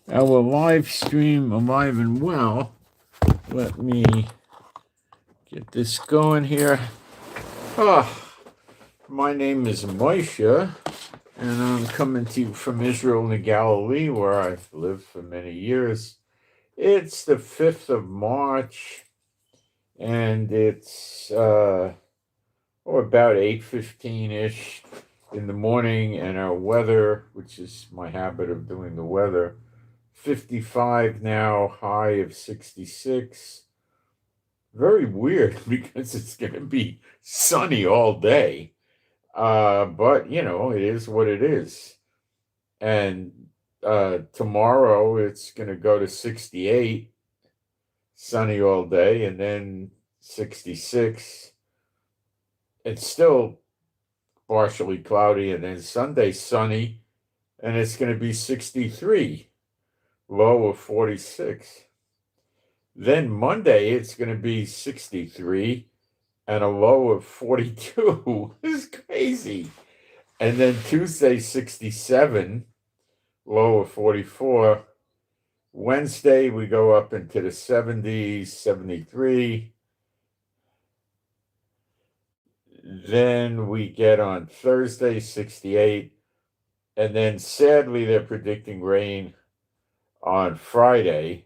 our live stream alive and well. Let me get this going here. My name is Moshe, and I'm coming to you from Israel in the Galilee, where I've lived for many years. It's the 5th of March, and it's about 8:15-ish in the morning, and our weather, which is my habit of doing the weather, 55 now, high of 66. Very weird because it's going to be sunny all day. But, it is what it is. And tomorrow it's going to go to 68, sunny all day, and then 66. It's still partially cloudy, and then Sunday sunny, and it's going to be 63, low of 46. Then Monday it's going to be 63 and a low of 42. This is crazy. And then Tuesday 67, low of 44. Wednesday we go up into the 70s, 73. Then we get on Thursday 68, and then sadly they're predicting rain on Friday.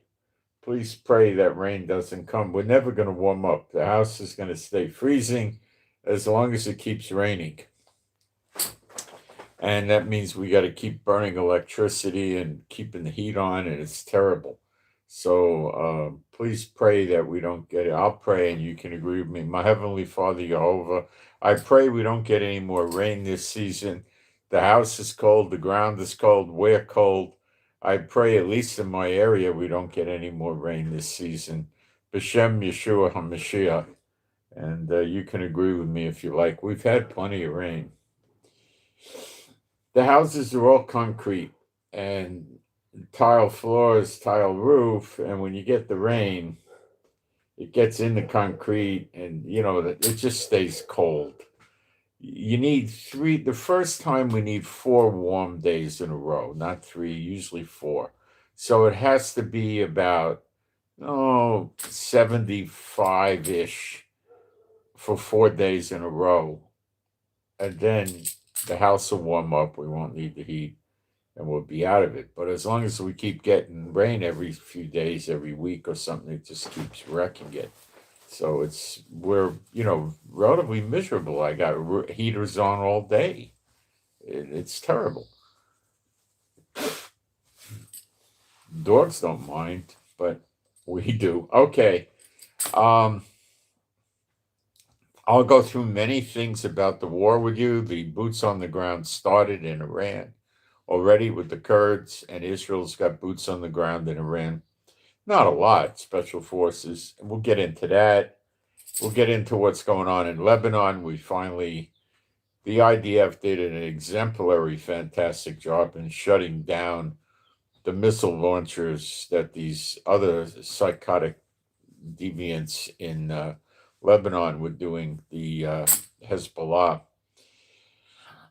Please pray that rain doesn't come. We're never going to warm up. The house is going to stay freezing as long as it keeps raining. And that means we got to keep burning electricity and keeping the heat on, and it's terrible. So please pray that we don't get it. I'll pray, and you can agree with me. My Heavenly Father, Jehovah, I pray we don't get any more rain this season. The house is cold. The ground is cold. We're cold. I pray, at least in my area, we don't get any more rain this season. B'Shem Yeshua HaMashiach. And you can agree with me if you like. We've had plenty of rain. The houses are all concrete and tile floors, tile roof. And when you get the rain, it gets in the concrete and, it just stays cold. You need the first time we need 4 warm days in a row, not 3, usually 4. So it has to be about, 75-ish for 4 days in a row. And then the house will warm up, we won't need the heat, and we'll be out of it. But as long as we keep getting rain every few days, every week or something, it just keeps wrecking it. So we're relatively miserable. I got heaters on all day. It's terrible. Dogs don't mind, but we do. Okay. I'll go through many things about the war with you. The boots on the ground started in Iran already with the Kurds, and Israel's got boots on the ground in Iran. Not a lot, special forces. And we'll get into that. We'll get into what's going on in Lebanon. The IDF did an exemplary, fantastic job in shutting down the missile launchers that these other psychotic deviants in Lebanon were doing, the Hezbollah.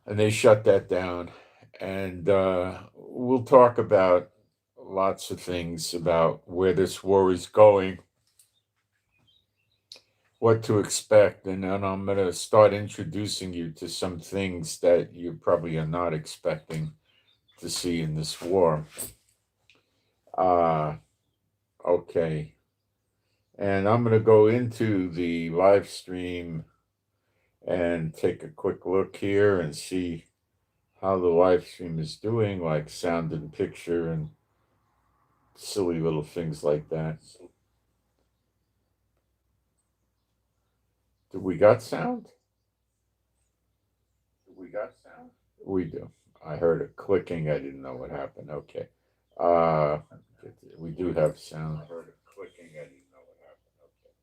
And they shut that down. And we'll talk about lots of things about where this war is going, what to expect, and then I'm going to start introducing you to some things that you probably are not expecting to see in this war. Okay. And I'm going to go into the live stream and take a quick look here and see how the live stream is doing, like sound and picture and silly little things like that. Do we got sound? We do. I heard a clicking. I didn't know what happened. Okay. We do have sound. I heard a clicking. I didn't know what happened. Okay.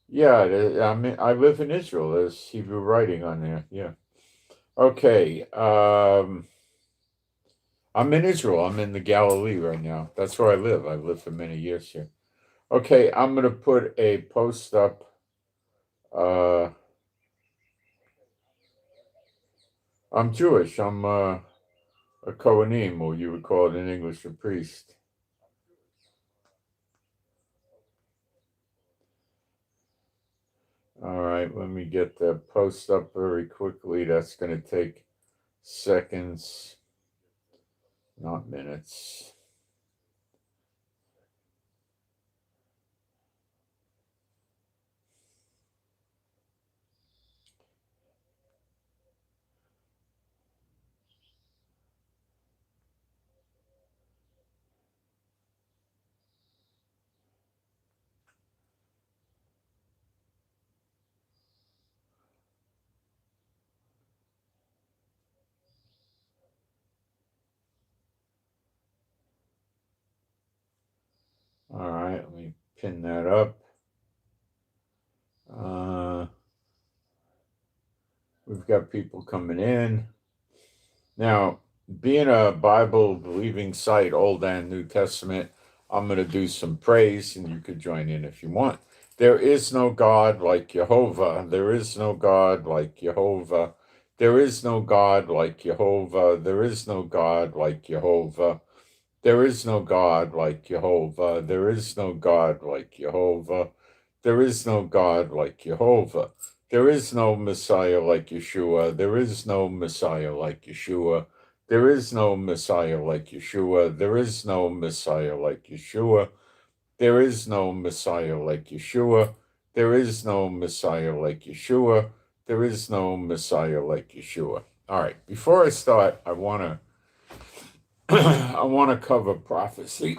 Yeah, I live in Israel. There's Hebrew writing on there. Yeah. Okay. I'm in Israel. I'm in the Galilee right now. That's where I live. I've lived for many years here. Okay, I'm going to put a post up. I'm Jewish. I'm a Kohanim, or you would call it in English a priest. All right, let me get the post up very quickly. That's going to take seconds, not minutes. All right, let me pin that up. We've got people coming in. Now, being a Bible believing site, Old and New Testament, I'm going to do some praise, and you could join in if you want. There is no God like Jehovah. There is no God like Jehovah. There is no God like Jehovah. There is no God like Jehovah. There is no God like Jehovah. There is no God like Jehovah. There is no God like Jehovah. There is no Messiah like Yeshua. There is no Messiah like Yeshua. There is no Messiah like Yeshua. There is no Messiah like Yeshua. There is no Messiah like Yeshua. There is no Messiah like Yeshua. There is no Messiah like Yeshua. All right, before I start, I want to I want to cover prophecy.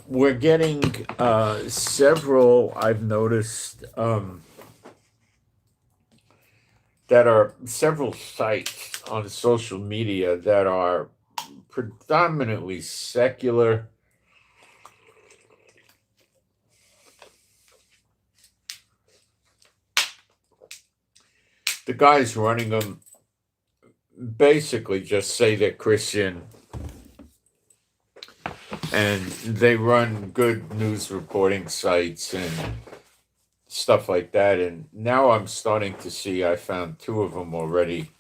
We're getting several, I've noticed, that are several sites on social media that are predominantly secular. The guys running them basically just say they're Christian, and they run good news reporting sites and stuff like that. And now I'm starting to see, I found two of them already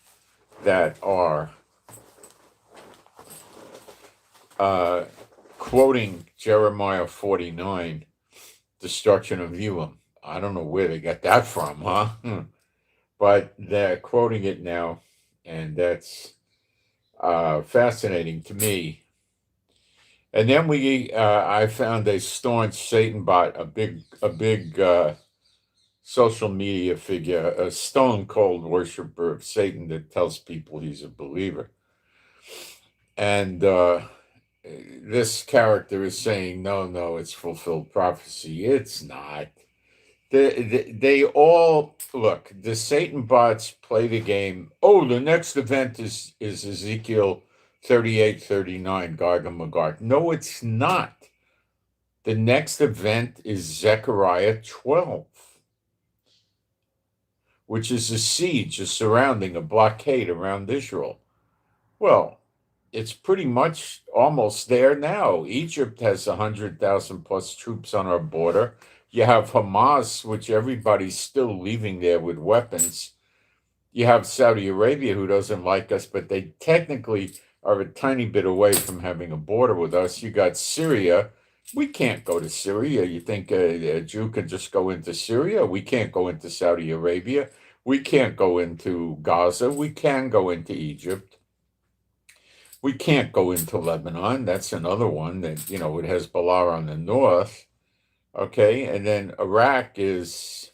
that are quoting Jeremiah 49, destruction of Elam. I don't know where they got that from, huh? But they're quoting it now, and that's fascinating to me. And then I found a staunch Satan bot, a big social media figure, a stone cold worshiper of Satan that tells people he's a believer. And this character is saying, no, it's fulfilled prophecy. It's not. They all look. The Satan bots play the game. Oh, the next event is Ezekiel 38:39, Gog and Magog. No, it's not. The next event is Zechariah 12, which is a siege, a surrounding, a blockade around Israel. Well, it's pretty much almost there now. Egypt has 100,000 plus troops on our border. You have Hamas, which everybody's still leaving there with weapons. You have Saudi Arabia, who doesn't like us, but they technically are a tiny bit away from having a border with us. You got Syria. We can't go to Syria. You think a Jew can just go into Syria? We can't go into Saudi Arabia. We can't go into Gaza. We can go into Egypt. We can't go into Lebanon. That's another one that, with Hezbollah on the north. Okay, and then Iraq is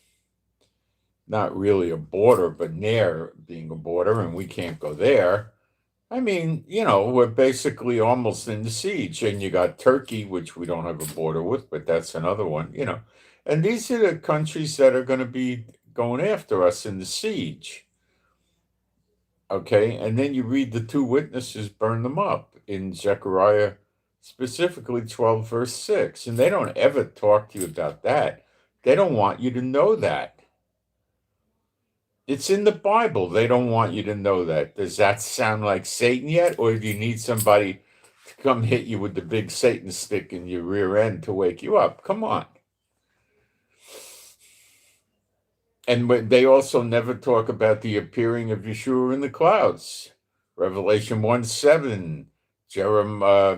not really a border, but near being a border, and we can't go there. I mean, we're basically almost in the siege, and you got Turkey, which we don't have a border with, but that's another one, And these are the countries that are going to be going after us in the siege. Okay, and then you read the two witnesses burn them up in Zechariah, specifically 12, verse 6. And they don't ever talk to you about that. They don't want you to know that. It's in the Bible. They don't want you to know that. Does that sound like Satan yet? Or do you need somebody to come hit you with the big Satan stick in your rear end to wake you up. Come on. And they also never talk about the appearing of Yeshua in the clouds. Revelation 1:7,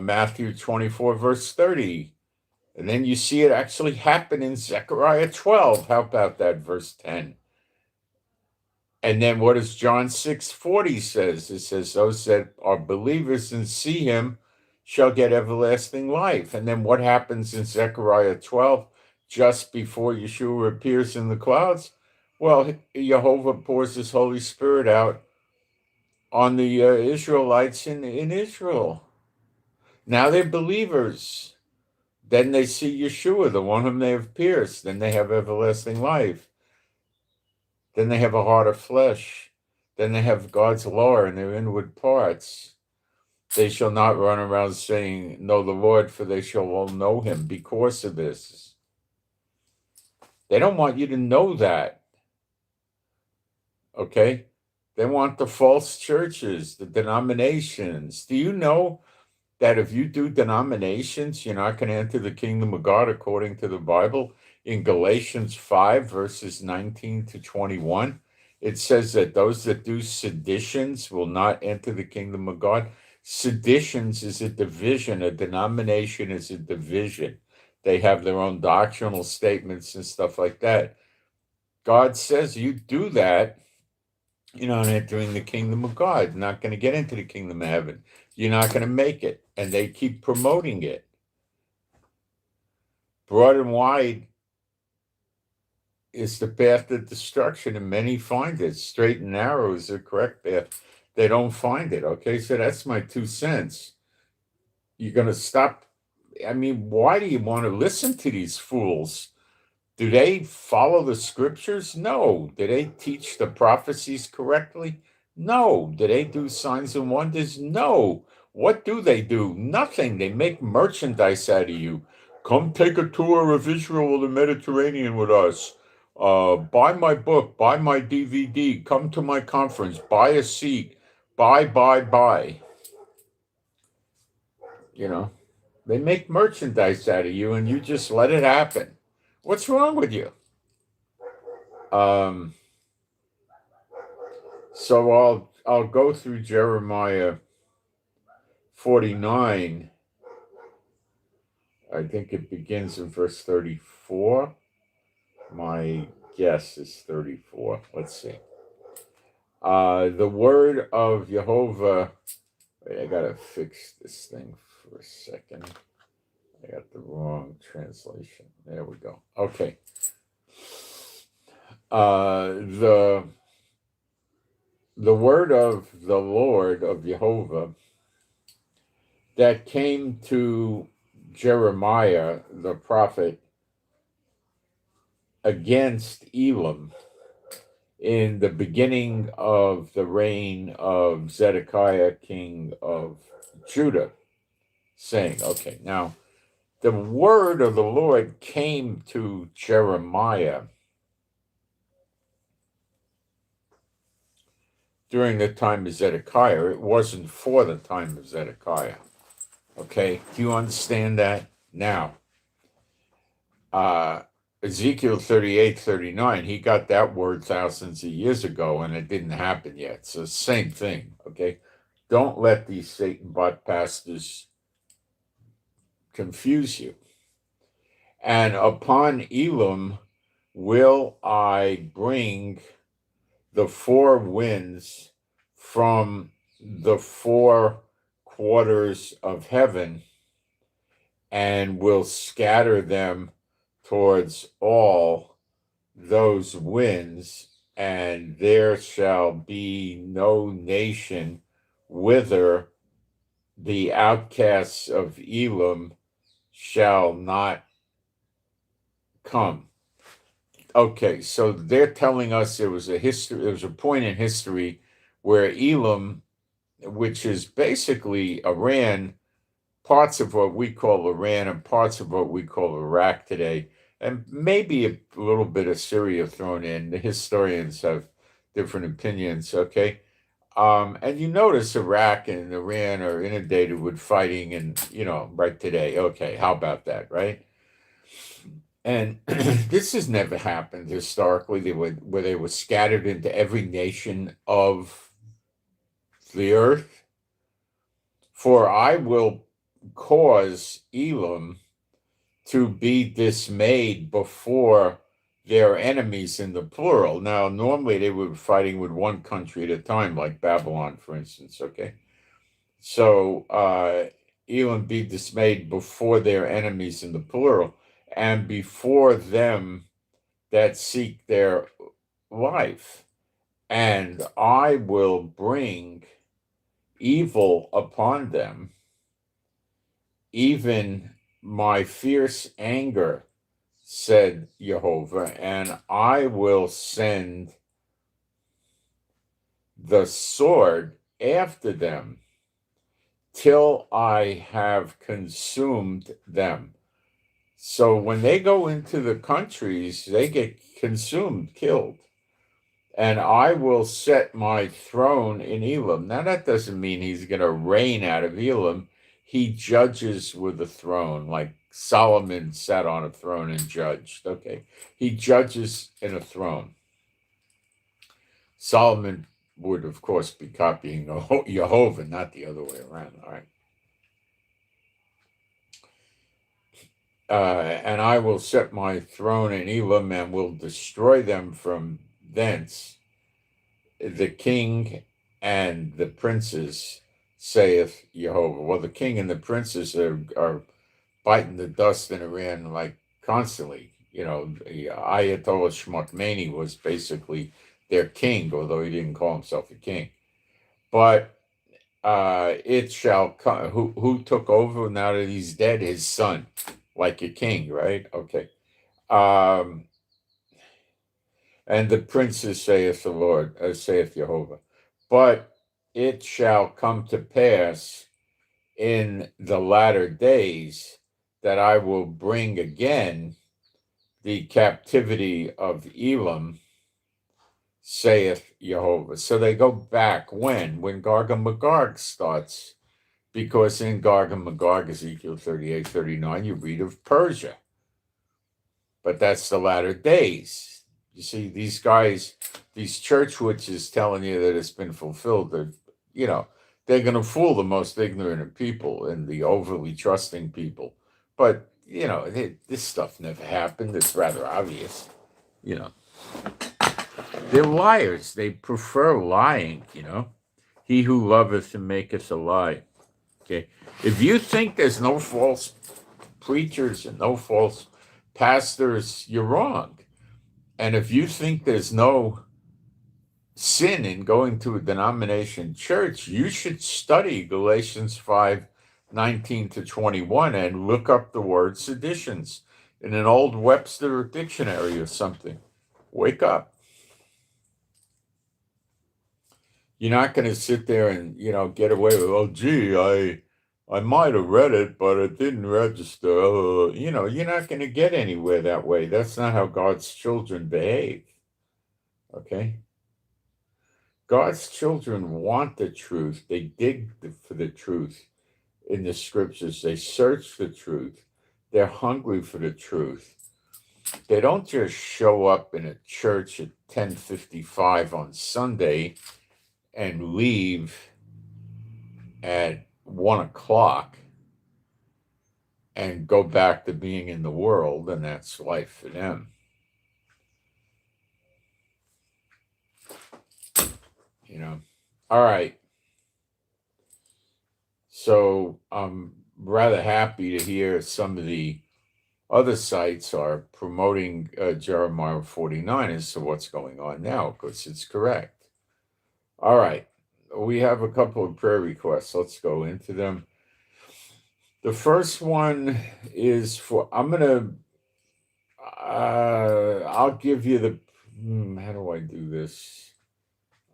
Matthew 24, verse 30. And then you see it actually happen in Zechariah 12. How about that, verse 10? And then what does John 6:40 says? It says, those that are believers and see him shall get everlasting life. And then what happens in Zechariah 12, just before Yeshua appears in the clouds? Well, Jehovah pours his Holy Spirit out on the Israelites in Israel. Now they're believers. Then they see Yeshua, the one whom they have pierced. Then they have everlasting life. Then they have a heart of flesh. Then they have God's law in their inward parts. They shall not run around saying, know the Lord, for they shall all know him because of this. They don't want you to know that. Okay? They want the false churches, the denominations. Do you know that if you do denominations, you're not going to enter the kingdom of God according to the Bible? In Galatians 5, verses 19 to 21, it says that those that do seditions will not enter the kingdom of God. Seditions is a division. A denomination is a division. They have their own doctrinal statements and stuff like that. God says you do that, you're not entering the kingdom of God. You're not going to get into the kingdom of heaven. You're not going to make it. And they keep promoting it. Broad and wide is the path of destruction, and many find it. Straight and narrow is the correct path. They don't find it. Okay, so that's my 2 cents. You're going to stop. I mean, why do you want to listen to these fools? Do they follow the scriptures? No. Do they teach the prophecies correctly? No. Do they do signs and wonders? No. What do? Nothing. They make merchandise out of you. Come take a tour of Israel or the Mediterranean with us. Buy my book. Buy my DVD. Come to my conference. Buy a seat. Buy. You know, they make merchandise out of you and you just let it happen. What's wrong with you? So I'll go through Jeremiah 49. I think it begins in verse 34. My guess is 34. Let's see. The word of Jehovah. Wait, I gotta fix this thing for a second. I got the wrong translation. There we go. Okay. The word of the Lord of Jehovah that came to Jeremiah the prophet against Elam in the beginning of the reign of Zedekiah, king of Judah, saying, okay, now the word of the Lord came to Jeremiah during the time of Zedekiah. It wasn't for the time of Zedekiah. Okay, do you understand that? Now, Ezekiel 38:39, he got that word thousands of years ago and it didn't happen yet. So same thing, okay? Don't let these Satan bot pastors confuse you. And upon Elam will I bring the 4 winds from the 4 quarters of heaven and will scatter them towards all those winds, and there shall be no nation whither the outcasts of Elam shall not come. Okay, so they're telling us there was a point in history where Elam, which is basically Iran, parts of what we call Iran and parts of what we call Iraq today, and maybe a little bit of Syria thrown in. The historians have different opinions, okay? And you notice Iraq and Iran are inundated with fighting, and right today. Okay, how about that, right? And this has never happened historically. Where they were scattered into every nation of the earth. For I will cause Elam to be dismayed before their enemies in the plural. Now, normally they were fighting with one country at a time, like Babylon, for instance. Okay, so Elam be dismayed before their enemies in the plural, and before them that seek their life, and I will bring evil upon them, even my fierce anger, said Jehovah, and I will send the sword after them till I have consumed them. So when they go into the countries, they get consumed, killed. And I will set my throne in Elam. Now, that doesn't mean he's going to reign out of Elam. He judges with a throne, like Solomon sat on a throne and judged. Okay. He judges in a throne. Solomon would, of course, be copying Jehovah, not the other way around. All right. And I will set my throne in Elam and will destroy them from thence, the king and the princes, saith Jehovah. Well, the king and the princes are biting the dust in Iran like constantly. The Ayatollah Shmokmeni was basically their king, although he didn't call himself a king. But it shall come. Who took over now that he's dead? His son, like a king, right? Okay. And the princes, saith the Lord, saith Jehovah. But it shall come to pass in the latter days that I will bring again the captivity of Elam, saith Jehovah. So they go back when Gog and Magog starts, because in Gog and Magog, Ezekiel 38, 39, you read of Persia. But that's the latter days. You see, these guys, these church witches telling you that it's been fulfilled, they're going to fool the most ignorant of people and the overly trusting people. But, this stuff never happened. It's rather obvious. They're liars. They prefer lying, He who loveth and maketh a lie. Okay. If you think there's no false preachers and no false pastors, you're wrong. And if you think there's no sin in going to a denomination church, you should study Galatians 5:19-21 and look up the word seditions in an old Webster dictionary or something. Wake up. You're not going to sit there and, get away with, oh, gee, I might have read it, but it didn't register. You're not going to get anywhere that way. That's not how God's children behave. Okay? God's children want the truth. They dig for the truth in the scriptures. They search the truth. They're hungry for the truth. They don't just show up in a church at 10:55 on Sunday and leave at 1 o'clock and go back to being in the world, and that's life for them. All right. So I'm rather happy to hear some of the other sites are promoting Jeremiah 49 as to what's going on now, because it's correct. All right. We have a couple of prayer requests. Let's go into them. The first one is I'll give you how do I do this?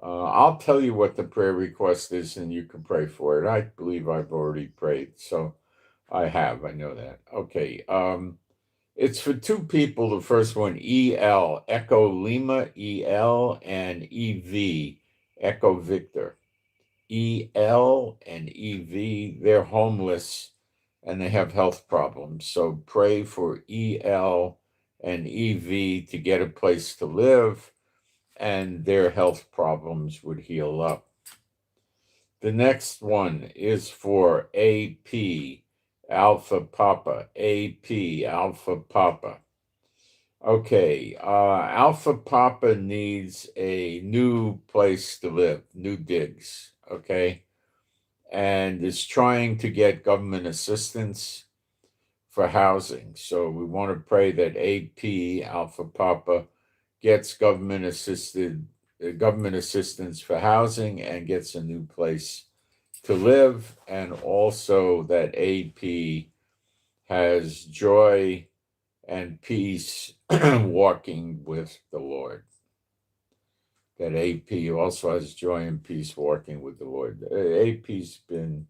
I'll tell you what the prayer request is and you can pray for it. I believe I've already prayed, so I know that. Okay. It's for two people. The first one, EL, Echo Lima, EL, and EV, Echo Victor. EL and EV, they're homeless and they have health problems. So pray for EL and EV to get a place to live and their health problems would heal up. The next one is for AP, Alpha Papa, AP, Alpha Papa. Okay, Alpha Papa needs a new place to live, new digs, okay, and is trying to get government assistance for housing. So we want to pray that AP, Alpha Papa, gets government assistance for housing and gets a new place to live, and also that AP has joy and peace walking with the Lord. That AP also has joy and peace walking with the Lord. AP's been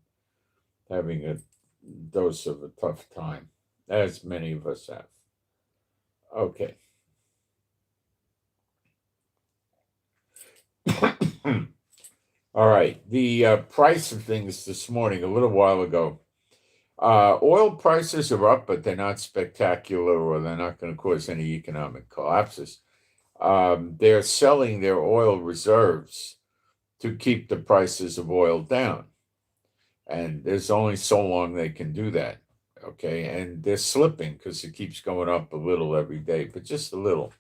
having a dose of a tough time, as many of us have. Okay. All right. The price of things this morning, a little while ago, oil prices are up, but they're not spectacular or they're not going to cause any economic collapses. They're selling their oil reserves to keep the prices of oil down. And there's only so long they can do that. Okay. And they're slipping because it keeps going up a little every day, but just a little.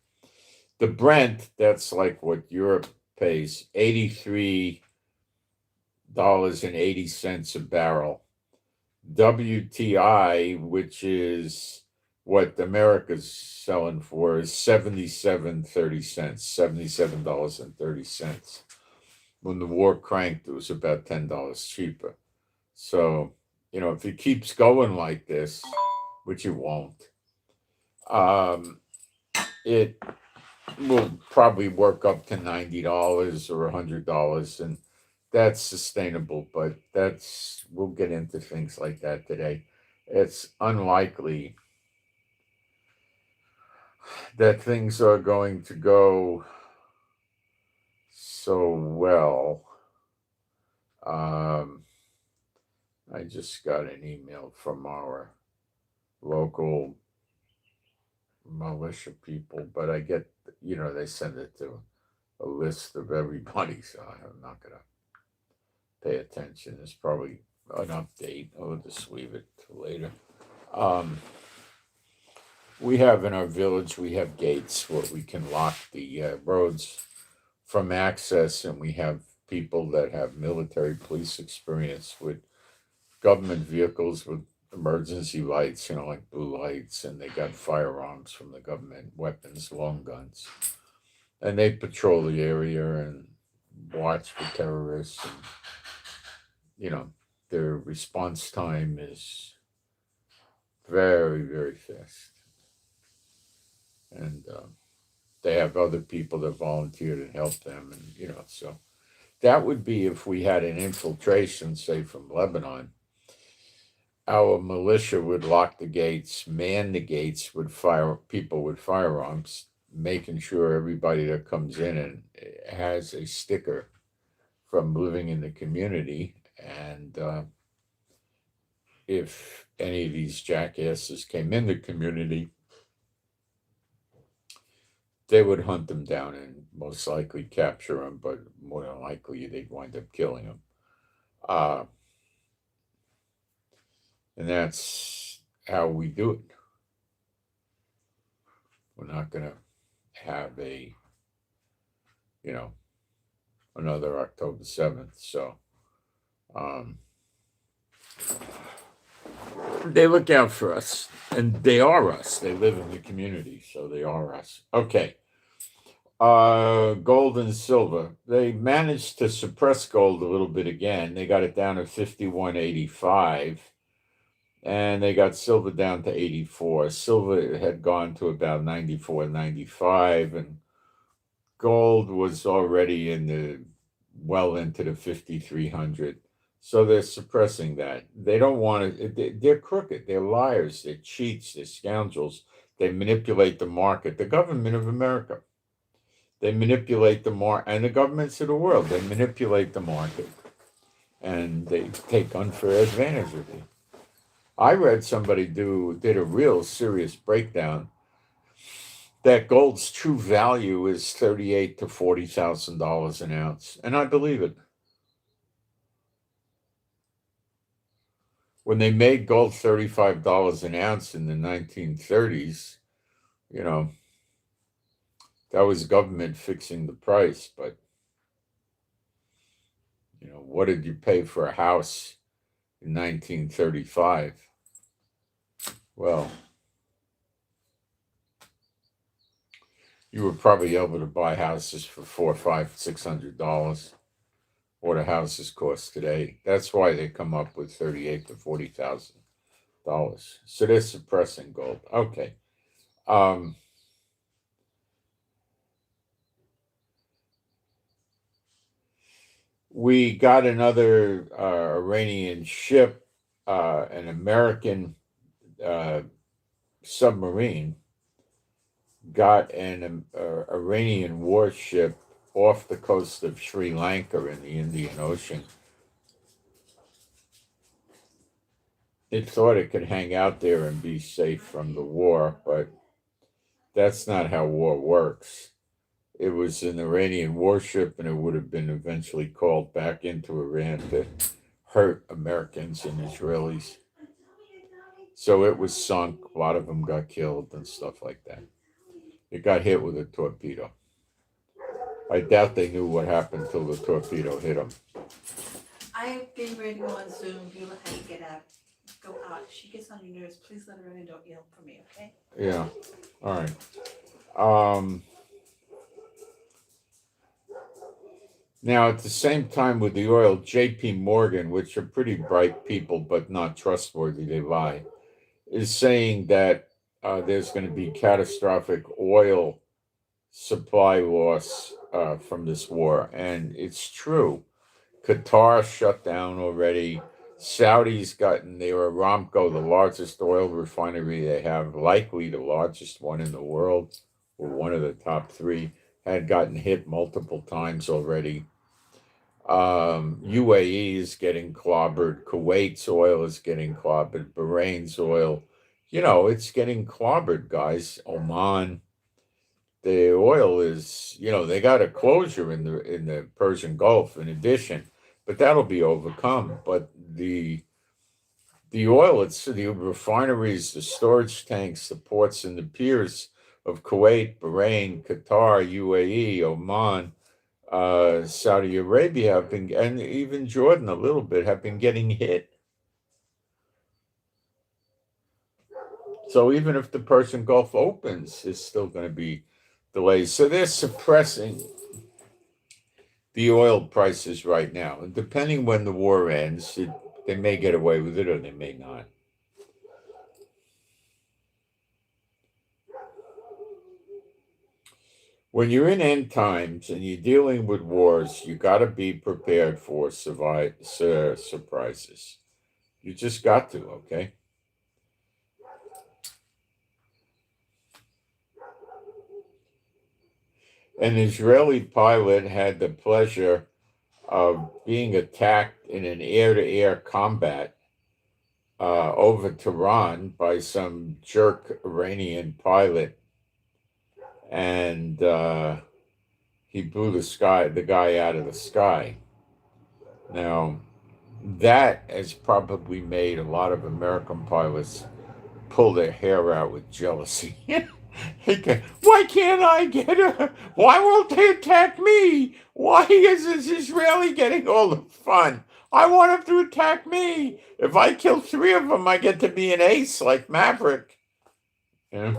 The Brent, that's like what Europe pays, $83.80 a barrel. WTI, which is what America's selling for, is $77.30. When the war cranked, it was about $10 cheaper. So, if it keeps going like this, which it won't, it will probably work up to $90 or $100, and that's sustainable, but we'll get into things like that today. It's unlikely that things are going to go so well. I just got an email from our local militia people, but I get, they send it to a list of everybody, so I'm not going to pay attention. It's probably an update. I'll just leave it till later. We have in our village, we have gates where we can lock the roads from access, and we have people that have military police experience with government vehicles with emergency lights, like blue lights, and they got firearms from the government, weapons, long guns. And they patrol the area and watch for terrorists, and their response time is very, very fast. And they have other people that volunteer to help them, and so that would be if we had an infiltration, say from Lebanon. Our militia would lock the gates, man the gates with people with firearms, making sure everybody that comes in and has a sticker from living in the community. And if any of these jackasses came in the community, they would hunt them down and most likely capture them, but more than likely they'd wind up killing them. And that's how we do it. We're not going to have another October 7th. So they look out for us, and they are us. They live in the community, so they are us. Okay. Gold and silver. They managed to suppress gold a little bit again. They got it down to 51.85. And they got silver down to 84. Silver had gone to about 94.95, and gold was already well into the 5,300. So they're suppressing that. They don't want to. They're crooked. They're liars. They're cheats. They're scoundrels. They manipulate the market. The government of America. They manipulate the market, and the governments of the world. They manipulate the market. and they take unfair advantage of you. I read somebody did a real serious breakdown that gold's true value is $38,000 to $40,000 an ounce, and I believe it. When they made gold $35 an ounce in the 1930s, you know, that was government fixing the price. But, you know, what did you pay for a house in 1935? Well, you were probably able to buy houses for $400, $500, $600. What a houses cost today. That's why they come up with $38,000 to $40,000. So they're suppressing gold. Okay. We got another Iranian ship, an American submarine, got an Iranian warship off the coast of Sri Lanka in the Indian Ocean. It thought it could hang out there and be safe from the war, but that's not how war works. It was an Iranian warship, and it would have been eventually called back into Iran to hurt Americans and Israelis. So it was sunk. A lot of them got killed and stuff like that. It got hit with a torpedo. I doubt they knew what happened till the torpedo hit them. I'm getting ready to go on Zoom. You know how you get out. Go out. If she gets on your nerves, please let her in and don't yell for me, okay? Yeah. All right. Now, at the same time with the oil, J.P. Morgan, which are pretty bright people but not trustworthy, they lie, is saying that there's going to be catastrophic oil supply loss from this war. And it's true. Qatar shut down already. Saudis gotten their Aramco, the largest oil refinery they have, likely the largest one in the world, or one of the top three, had gotten hit multiple times already. UAE is getting clobbered. Kuwait's oil is getting clobbered. Bahrain's oil, it's getting clobbered, guys. Oman, the oil is, they got a closure in the Persian Gulf in addition, but that'll be overcome. But the oil, it's the refineries, the storage tanks, the ports, and the piers of Kuwait, Bahrain, Qatar, UAE, Oman, Saudi Arabia have been, and even Jordan a little bit, have been getting hit. So even if the Persian Gulf opens, it's still going to be delays. So they're suppressing the oil prices right now. And depending when the war ends, they may get away with it or they may not. When you're in end times and you're dealing with wars, you got to be prepared for surprises. You just got to, okay? An Israeli pilot had the pleasure of being attacked in an air-to-air combat over Tehran by some jerk Iranian pilot, and he blew the guy out of the sky. Now, that has probably made a lot of American pilots pull their hair out with jealousy. Why can't I get her? Why won't they attack me? Why is this Israeli getting all the fun? I want them to attack me. If I kill 3 of them, I get to be an ace like Maverick. Yeah.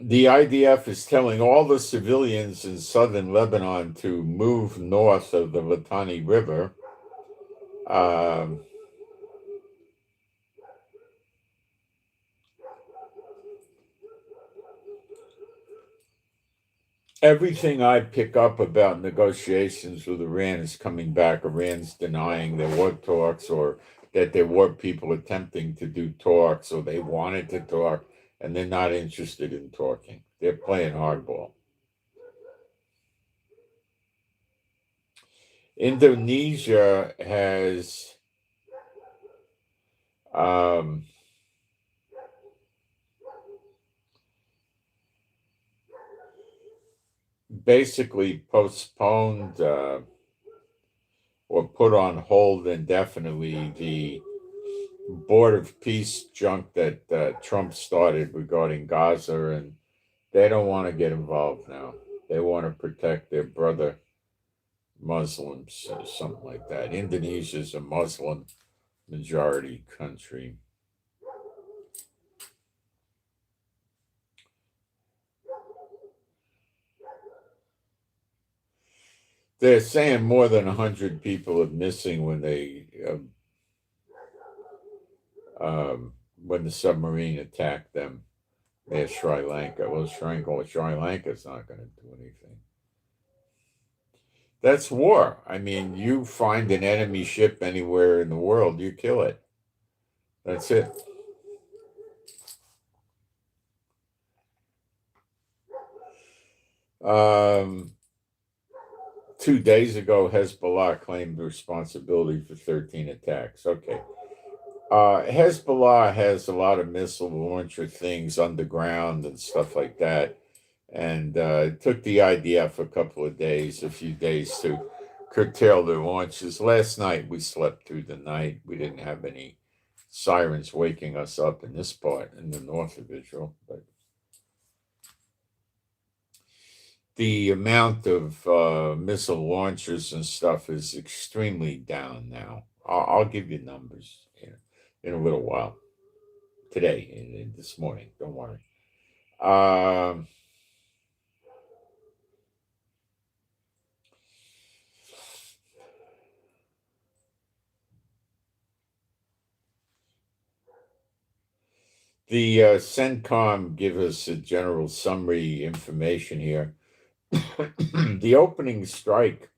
The IDF is telling all the civilians in southern Lebanon to move north of the Litani River. Everything I pick up about negotiations with Iran is coming back. Iran's denying there were talks or that there were people attempting to do talks, or they wanted to talk, and they're not interested in talking. They're playing hardball. Indonesia has basically postponed or put on hold indefinitely the Board of Peace junk that Trump started regarding Gaza, and they don't want to get involved now. They want to protect their brother Muslims, or something like that. Indonesia is a Muslim majority country. They're saying more than 100 people are missing when when the submarine attacked them near Sri Lanka. Well, Sri Lanka's not going to do anything. That's war. I mean, you find an enemy ship anywhere in the world, you kill it. That's it. Um, 2 days ago, Hezbollah claimed responsibility for 13 attacks. Okay. Hezbollah has a lot of missile launcher things underground and stuff like that. And it took the IDF a few days to curtail their launches. Last night, we slept through the night. We didn't have any sirens waking us up in this part, in the north of Israel. But the amount of missile launchers and stuff is extremely down now. I'll give you numbers in a little while. Today, this morning, don't worry. The CENTCOM give us a general summary information here. The opening strike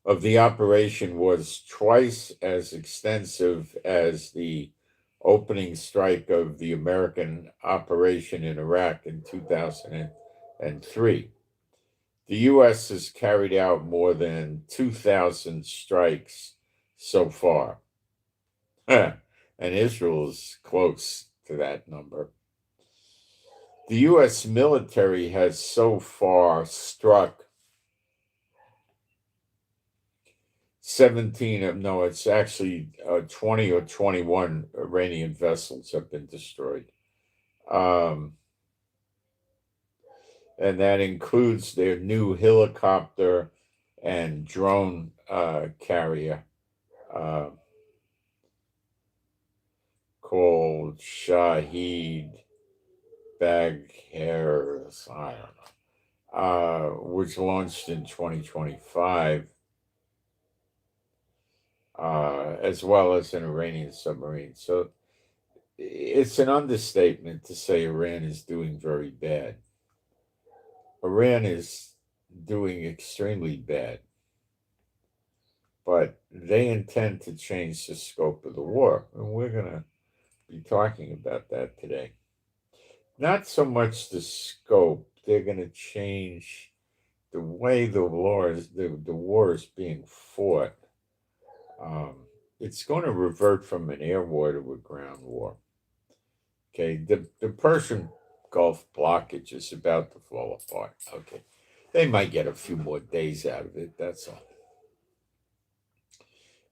of the operation was twice as extensive as the opening strike of the American operation in Iraq in 2003. The U.S. has carried out more than 2,000 strikes so far. And Israel is close to that number. The U.S. military has so far struck 20 or 21 Iranian vessels have been destroyed. And that includes their new helicopter and drone carrier called Shahid Bagheers, I don't know, which launched in 2025, as well as an Iranian submarine. So it's an understatement to say Iran is doing very bad. Iran is doing extremely bad, but they intend to change the scope of the war, and we're going to be talking about that today. Not so much the scope, they're going to change the way the war is being fought. It's going to revert from an air war to a ground war. Okay, the Persian Gulf blockage is about to fall apart. Okay, they might get a few more days out of it, that's all.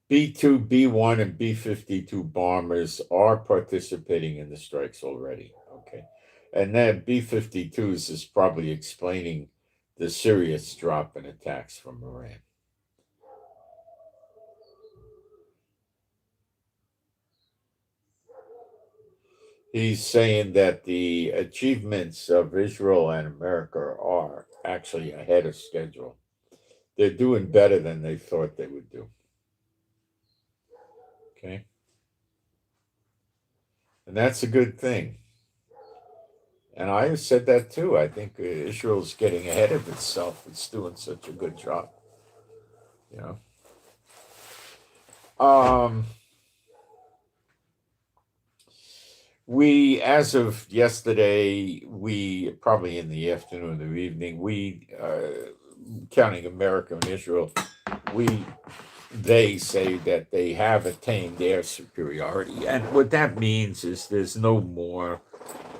B-2, B-1, and B-52 bombers are participating in the strikes already. Okay, and then B-52s is probably explaining the serious drop in attacks from Iran. He's saying that the achievements of Israel and America are actually ahead of schedule. They're doing better than they thought they would do. Okay? And that's a good thing. And I said that too. I think Israel's getting ahead of itself. It's doing such a good job. You know? We, as of yesterday, we probably in the afternoon or evening, we, counting America and Israel, they say that they have attained their superiority. And what that means is there's no more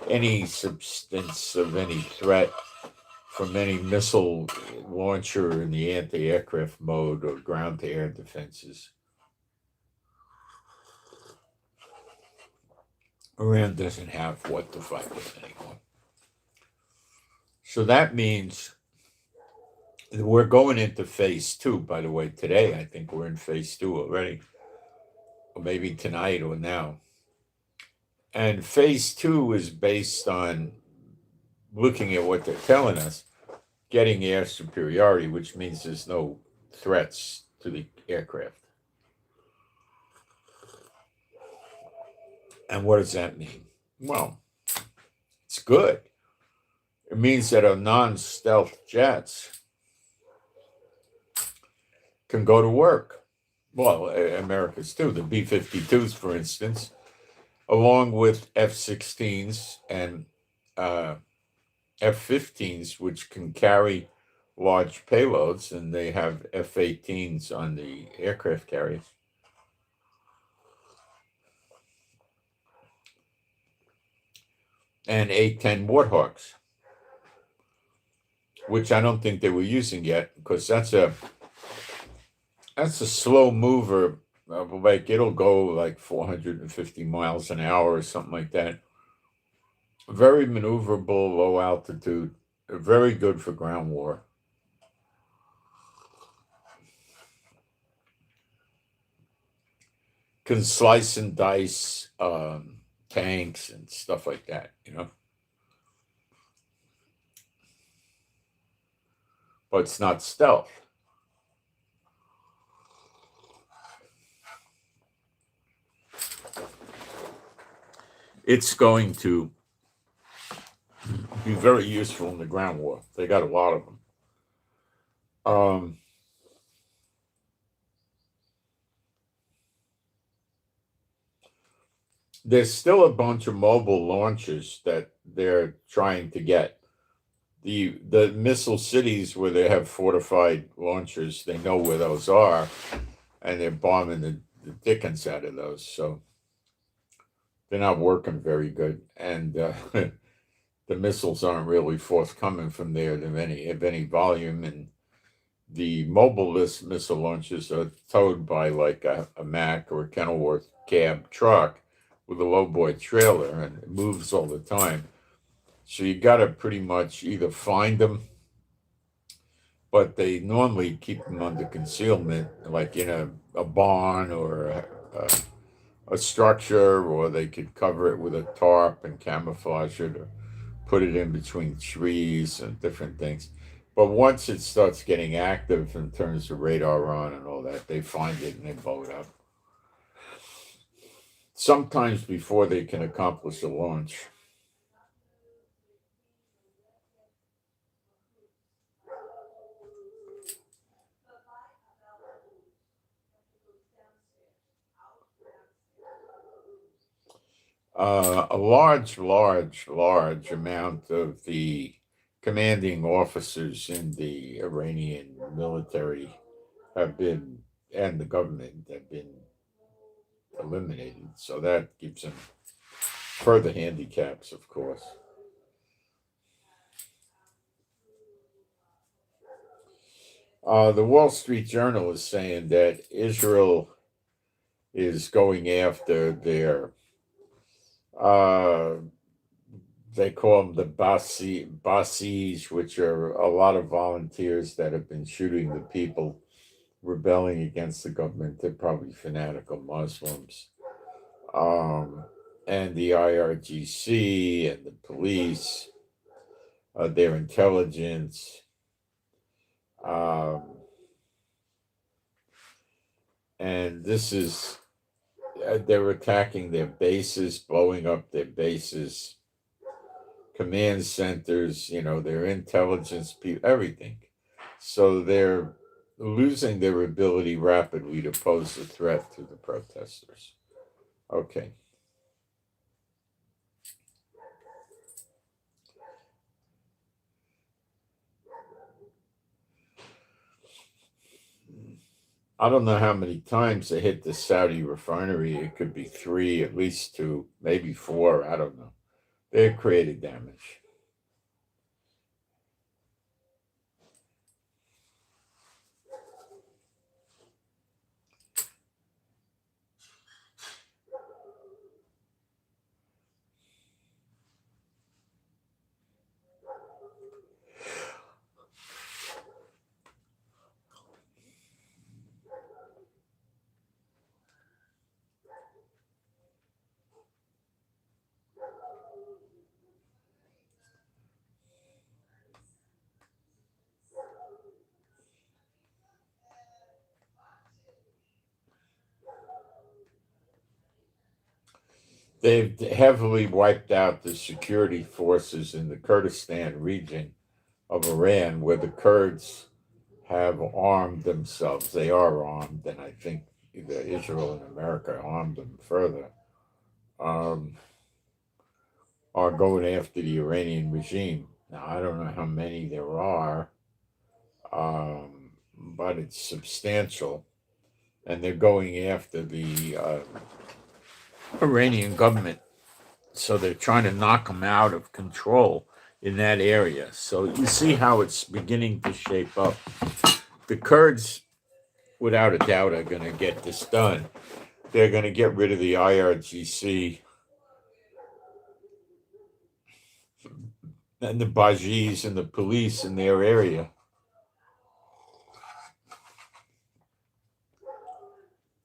any substance of any threat from any missile launcher in the anti-aircraft mode or ground-to-air defenses. Iran doesn't have what to fight with anymore. So that means we're going into phase 2, by the way. Today, I think we're in phase 2 already, or maybe tonight or now. And phase 2 is based on looking at what they're telling us, getting air superiority, which means there's no threats to the aircraft. And what does that mean? Well, it's good. It means that our non-stealth jets can go to work. Well, America's too. The B-52s, for instance, along with F-16s and F-15s, which can carry large payloads, and they have F-18s on the aircraft carriers. And A-10 Warthogs, which I don't think they were using yet, because that's a slow mover. Like it'll go like 450 miles an hour or something like that. Very maneuverable, low altitude, very good for ground war. Can slice and dice tanks and stuff like that, But it's not stealth. It's going to be very useful in the ground war. They got a lot of them. There's still a bunch of mobile launches that they're trying to get. The missile cities where they have fortified launchers, they know where those are, and they're bombing the dickens out of those. So they're not working very good, and the missiles aren't really forthcoming from there of any volume. And the mobile missile launchers are towed by like a Mack or a Kenilworth cab truck with a lowboy trailer, and it moves all the time. So you got to pretty much either find them, but they normally keep them under concealment, like in a barn or a structure, or they could cover it with a tarp and camouflage it, or put it in between trees and different things. But once it starts getting active and turns the radar on and all that, they find it and they blow it up. Sometimes before they can accomplish a launch. A large amount of the commanding officers in the Iranian military and the government have been eliminated. So that gives them further handicaps, of course. The Wall Street Journal is saying that Israel is going after their they call them the Basis, which are a lot of volunteers that have been shooting the people rebelling against the government. They're probably fanatical Muslims. And the IRGC and the police, their intelligence. And this is, they're attacking their bases, blowing up their bases, command centers, their intelligence people, everything. So they're losing their ability rapidly to pose a threat to the protesters. Okay. I don't know how many times they hit the Saudi refinery. It could be 3, at least 2, maybe 4. I don't know. They created damage. They've heavily wiped out the security forces in the Kurdistan region of Iran, where the Kurds have armed themselves. They are armed, and I think either Israel and America armed them further, are going after the Iranian regime. Now, I don't know how many there are, but it's substantial. And they're going after the Iranian government. So they're trying to knock them out of control in that area. So you see how it's beginning to shape up. The Kurds, without a doubt, are going to get this done. They're going to get rid of the IRGC and the Bajis and the police in their area.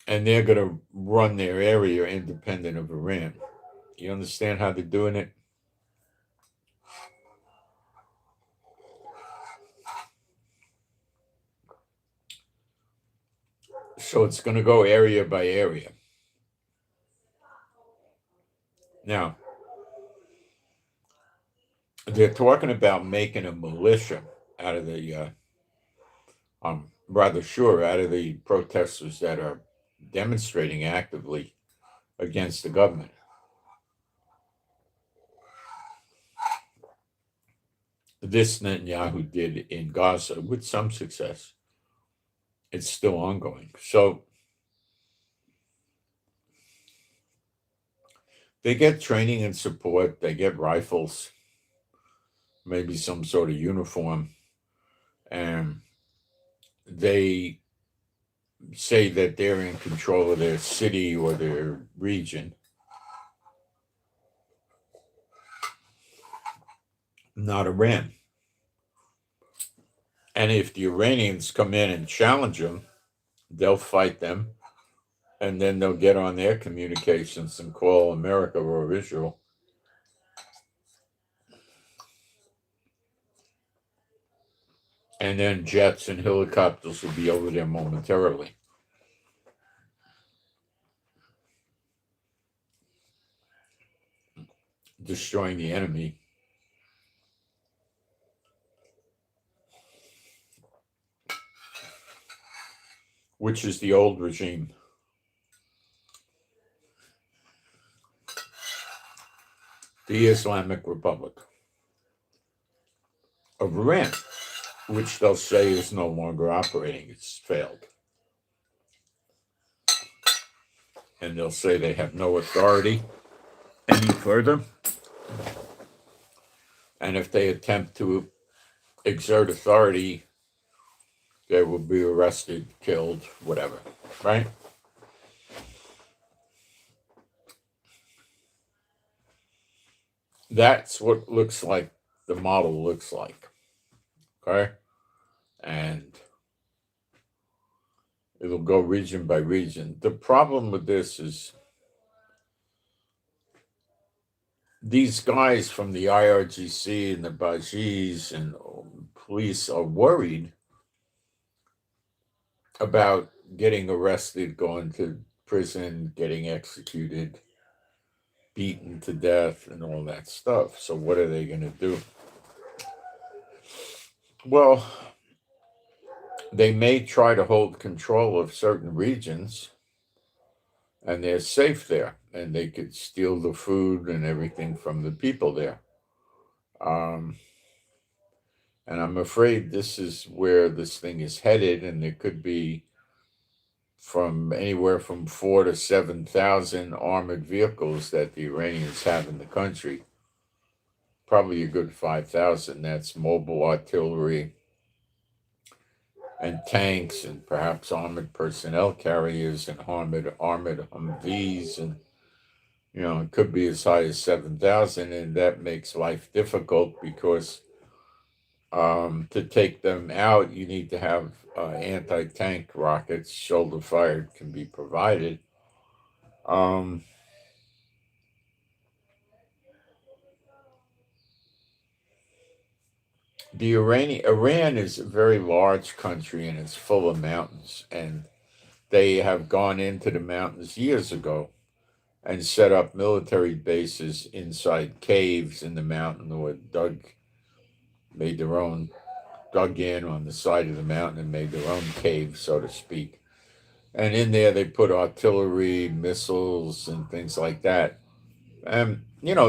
And they're going to run their area independent of Iran. You understand how they're doing it? So it's going to go area by area. Now, they're talking about making a militia out of the, I'm rather sure, out of the protesters that are demonstrating actively against the government. This Netanyahu did in Gaza with some success. It's still ongoing. So they get training and support. They get rifles, maybe some sort of uniform. And they say that they're in control of their city or their region. Not Iran. And if the Iranians come in and challenge them, they'll fight them. And then they'll get on their communications and call America or Israel. And then jets and helicopters will be over there momentarily. Destroying the enemy. Which is the old regime. The Islamic Republic of Iran, which they'll say is no longer operating. It's failed. And they'll say they have no authority any further. And if they attempt to exert authority, they will be arrested, killed, whatever, right? That's what looks like the model looks like, okay? And it'll go region by region. The problem with this is these guys from the IRGC and the Bajis and police are worried about getting arrested, going to prison, getting executed, beaten to death, and all that stuff. So what are they going to do? Well, they may try to hold control of certain regions, and they're safe there, and they could steal the food and everything from the people there. Um, and I'm afraid this is where this thing is headed, and there could be from anywhere from 4 to 7,000 armored vehicles that the Iranians have in the country. Probably a good 5,000. That's mobile artillery and tanks, and perhaps armored personnel carriers and armored Humvees, and it could be as high as 7,000, and that makes life difficult because to take them out, you need to have anti-tank rockets, shoulder fired, can be provided. Um, Iran is a very large country, and it's full of mountains, and they have gone into the mountains years ago and set up military bases inside caves in the mountain, or made their own, dug in on the side of the mountain and made their own cave, so to speak. And in there, they put artillery, missiles, and things like that. And,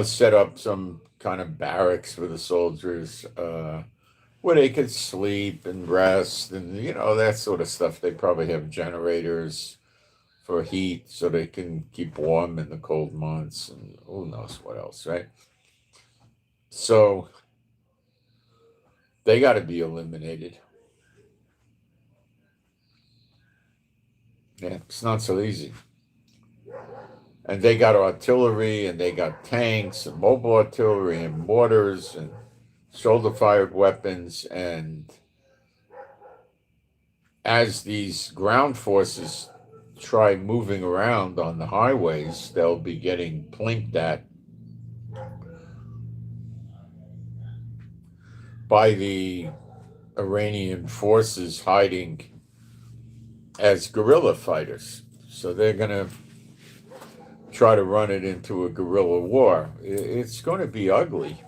set up some kind of barracks for the soldiers where they could sleep and rest and, that sort of stuff. They probably have generators for heat so they can keep warm in the cold months, and who knows what else, right? So they got to be eliminated. Yeah, it's not so easy. And they got artillery, and they got tanks and mobile artillery and mortars and shoulder fired weapons. And as these ground forces try moving around on the highways, they'll be getting plinked at by the Iranian forces hiding as guerrilla fighters. So they're going to try to run it into a guerrilla war. It's going to be ugly.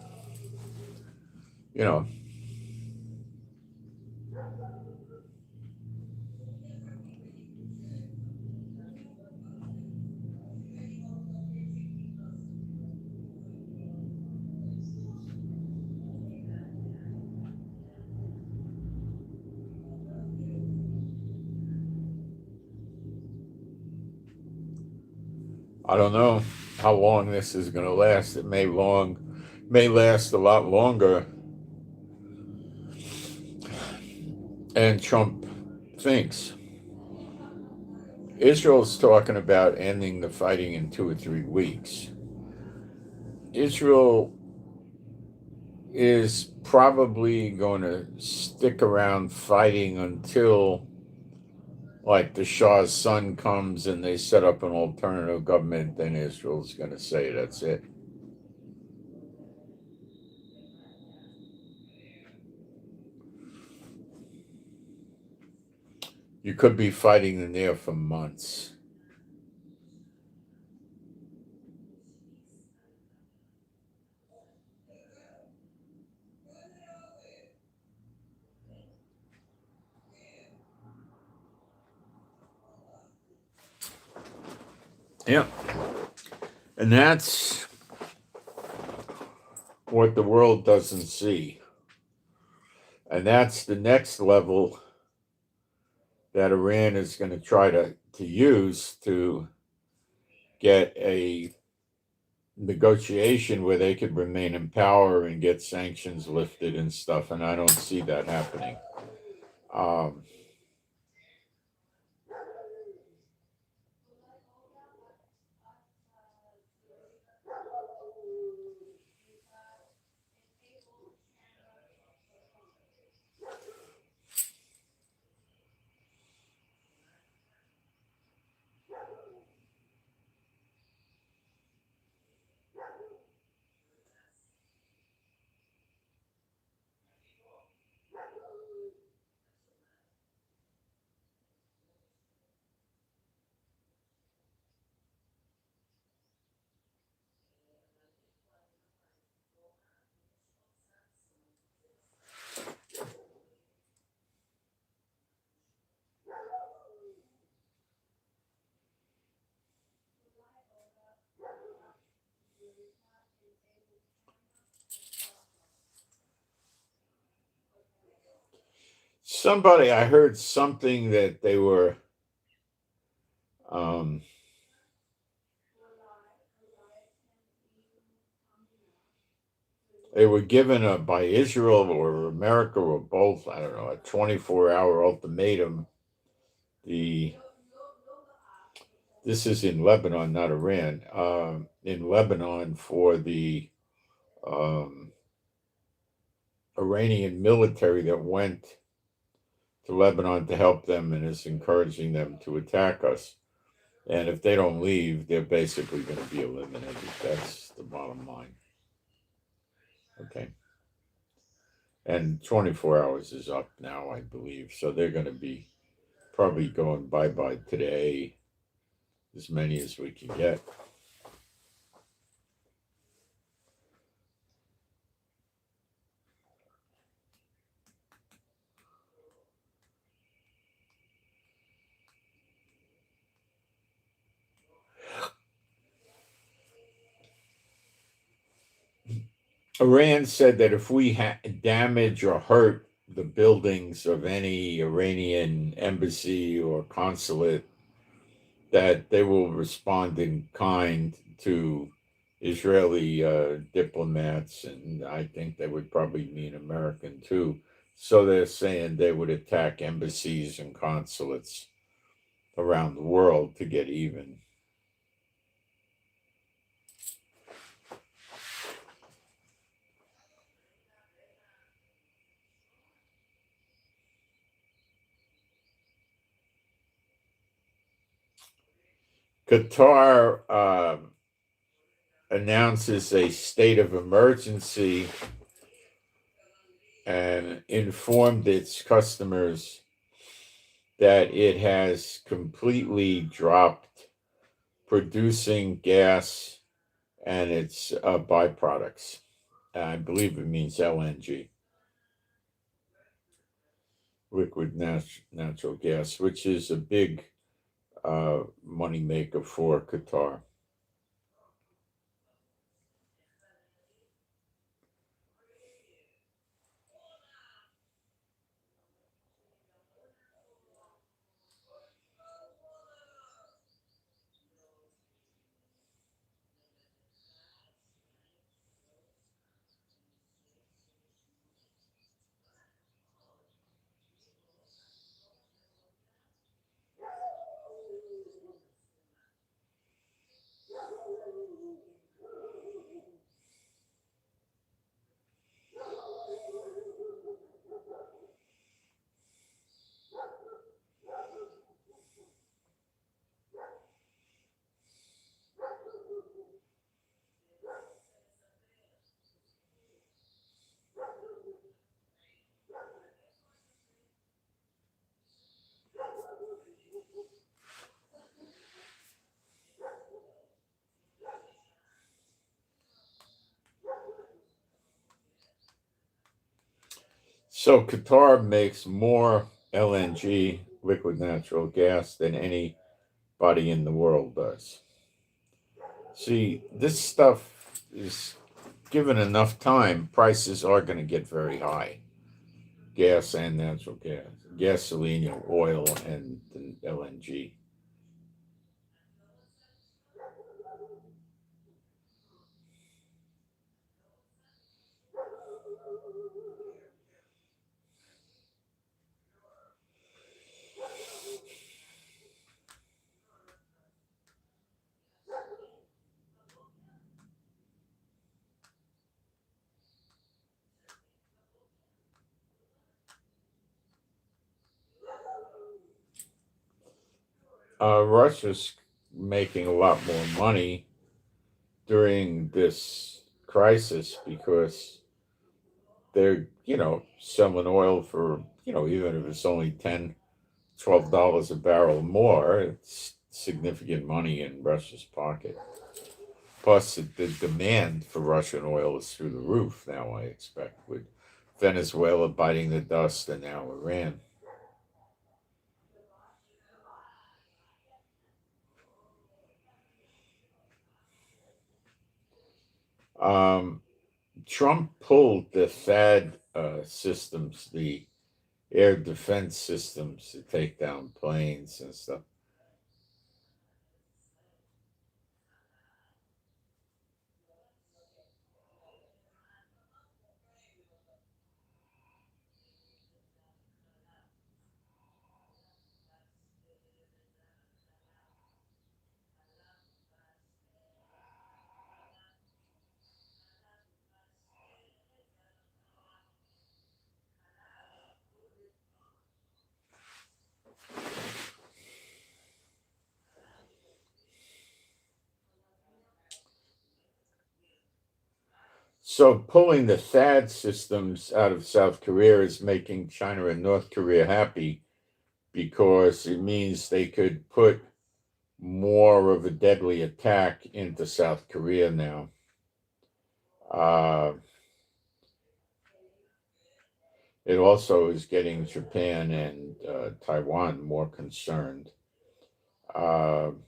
You know, I don't know how long this is going to last. It may last a lot longer. And Trump thinks Israel's talking about ending the fighting in 2 or 3 weeks. Israel is probably going to stick around fighting until, like, the Shah's son comes and they set up an alternative government. Then Israel's going to say that's it. You could be fighting in there for months. Yeah. And that's what the world doesn't see. And that's the next level that Iran is going to try to use to get a negotiation where they could remain in power and get sanctions lifted and stuff. And I don't see that happening. Um, I heard something that they were given by Israel or America or both, I don't know, a 24-hour ultimatum. This is in Lebanon, not Iran. In Lebanon, for the Iranian military that went to Lebanon to help them and is encouraging them to attack us. And if they don't leave, they're basically going to be eliminated. That's the bottom line. Okay. And 24 hours is up now, I believe. So they're going to be probably going bye-bye today, as many as we can get. Iran said that if we damage or hurt the buildings of any Iranian embassy or consulate, that they will respond in kind to Israeli diplomats, and I think they would probably mean American too. So they're saying they would attack embassies and consulates around the world to get even. Qatar announces a state of emergency and informed its customers that it has completely dropped producing gas and its byproducts. I believe it means LNG, liquid natural gas, which is a big money maker for Qatar. So Qatar makes more LNG, liquid natural gas, than anybody in the world does. See, this stuff is given enough time, prices are going to get very high. Gas and natural gas, gasoline, oil, and LNG. Russia's making a lot more money during this crisis because they're, selling oil for, even if it's only $10, $12 a barrel more, it's significant money in Russia's pocket. Plus, the demand for Russian oil is through the roof now, I expect, with Venezuela biting the dust and now Iran. Trump pulled the THAAD systems, the air defense systems to take down planes and stuff. So pulling the THAAD systems out of South Korea is making China and North Korea happy because it means they could put more of a deadly attack into South Korea now. It also is getting Japan and Taiwan more concerned. And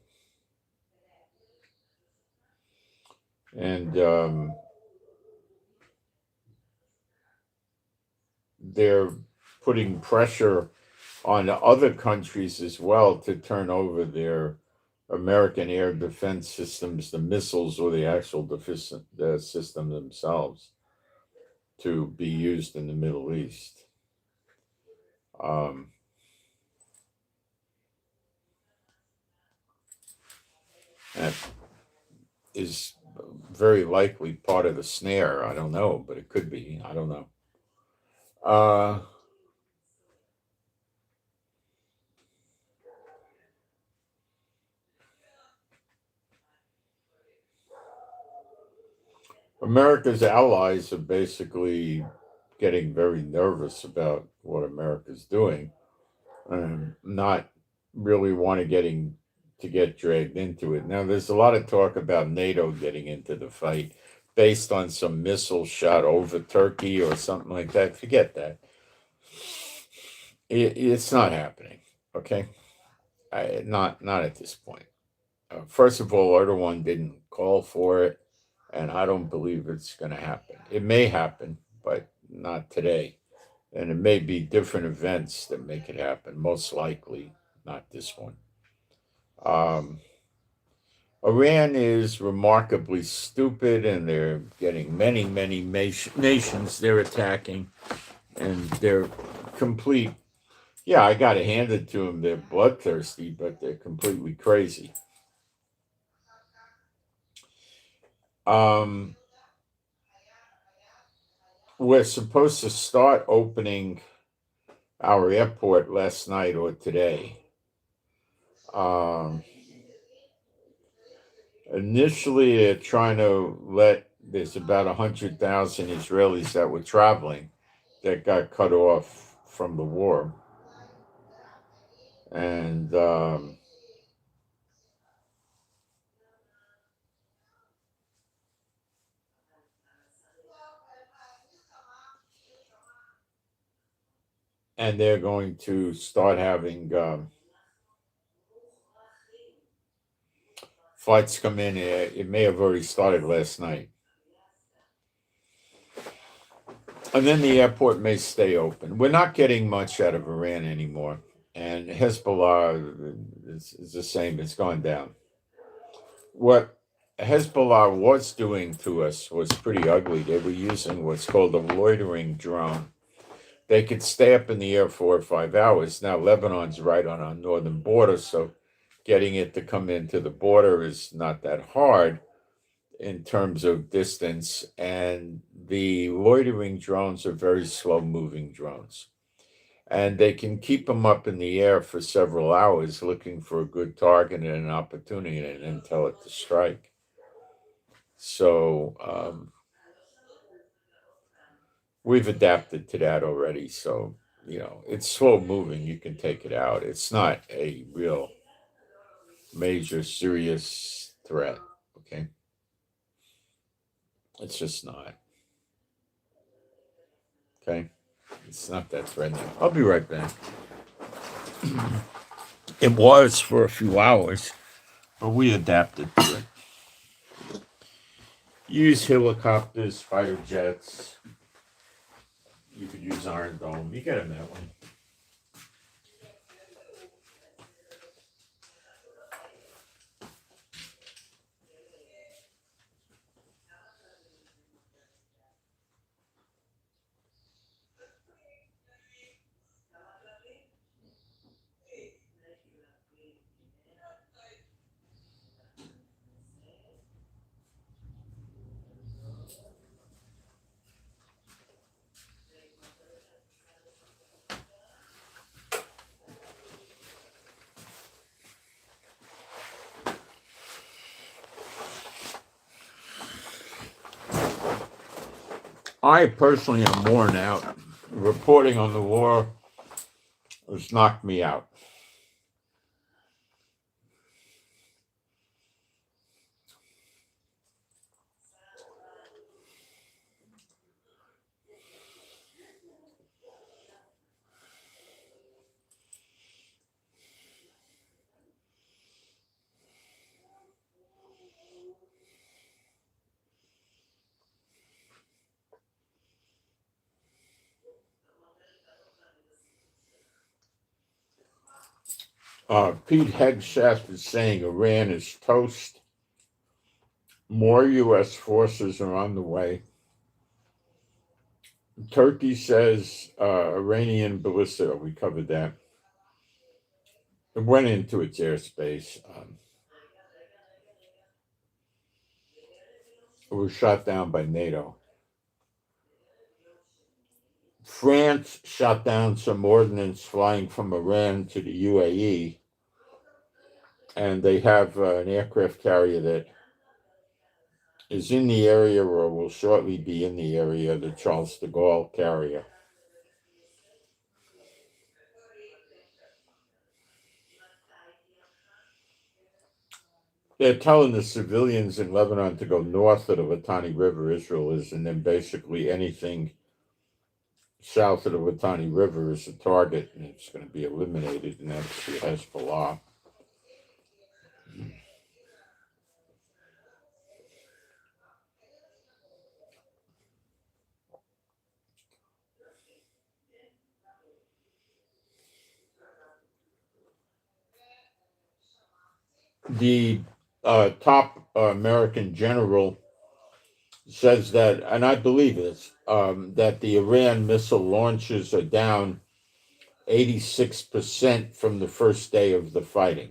they're putting pressure on other countries as well to turn over their American air defense systems, the missiles or the actual the system themselves, to be used in the Middle East. That is very likely part of the snare. I don't know, but it could be. I don't know. America's allies are basically getting very nervous about what America's doing and not really want to get dragged into it. Now, there's a lot of talk about NATO getting into the fight based on some missile shot over Turkey or something like that. Forget that. It's not happening. Okay, not at this point. First of all, Erdogan didn't call for it, and I don't believe it's going to happen. It may happen, but not today. And it may be different events that make it happen. Most likely, not this one. Iran is remarkably stupid, and they're getting many nations they're attacking, and they're complete. Yeah, I got to hand it to them. They're bloodthirsty, but they're completely crazy. We're supposed to start opening our airport last night or today. Initially, they're trying to there's about 100,000 Israelis that were traveling that got cut off from the war. And they're going to start having flights come in. It may have already started last night. And then the airport may stay open. We're not getting much out of Iran anymore. And Hezbollah is the same. It's gone down. What Hezbollah was doing to us was pretty ugly. They were using what's called a loitering drone. They could stay up in the air 4 or 5 hours. Now, Lebanon's right on our northern border, so getting it to come into the border is not that hard in terms of distance. And the loitering drones are very slow-moving drones. And they can keep them up in the air for several hours looking for a good target and an opportunity and then tell it to strike. So we've adapted to that already. So, it's slow moving. You can take it out. It's not a real major serious threat. Okay. It's just not. Okay. It's not that threatening. I'll be right back. It was for a few hours, but we adapted to it. Use helicopters, fighter jets. You could use Iron Dome. You get them that way. I personally am worn out. Reporting on the war has knocked me out. Pete Hegseth is saying Iran is toast. More U.S. forces are on the way. Turkey says Iranian ballistic. We covered that. It went into its airspace. It was shot down by NATO. France shot down some ordnance flying from Iran to the UAE, and they have an aircraft carrier that is in the area or will shortly be in the area, the Charles de Gaulle carrier. They're telling the civilians in Lebanon to go north of the Litani River, Israel is, and then basically anything south of the Litani River is a target, and it's going to be eliminated, and that's the Hezbollah. The top American general says that, and I believe this, that the Iran missile launches are down 86% from the first day of the fighting.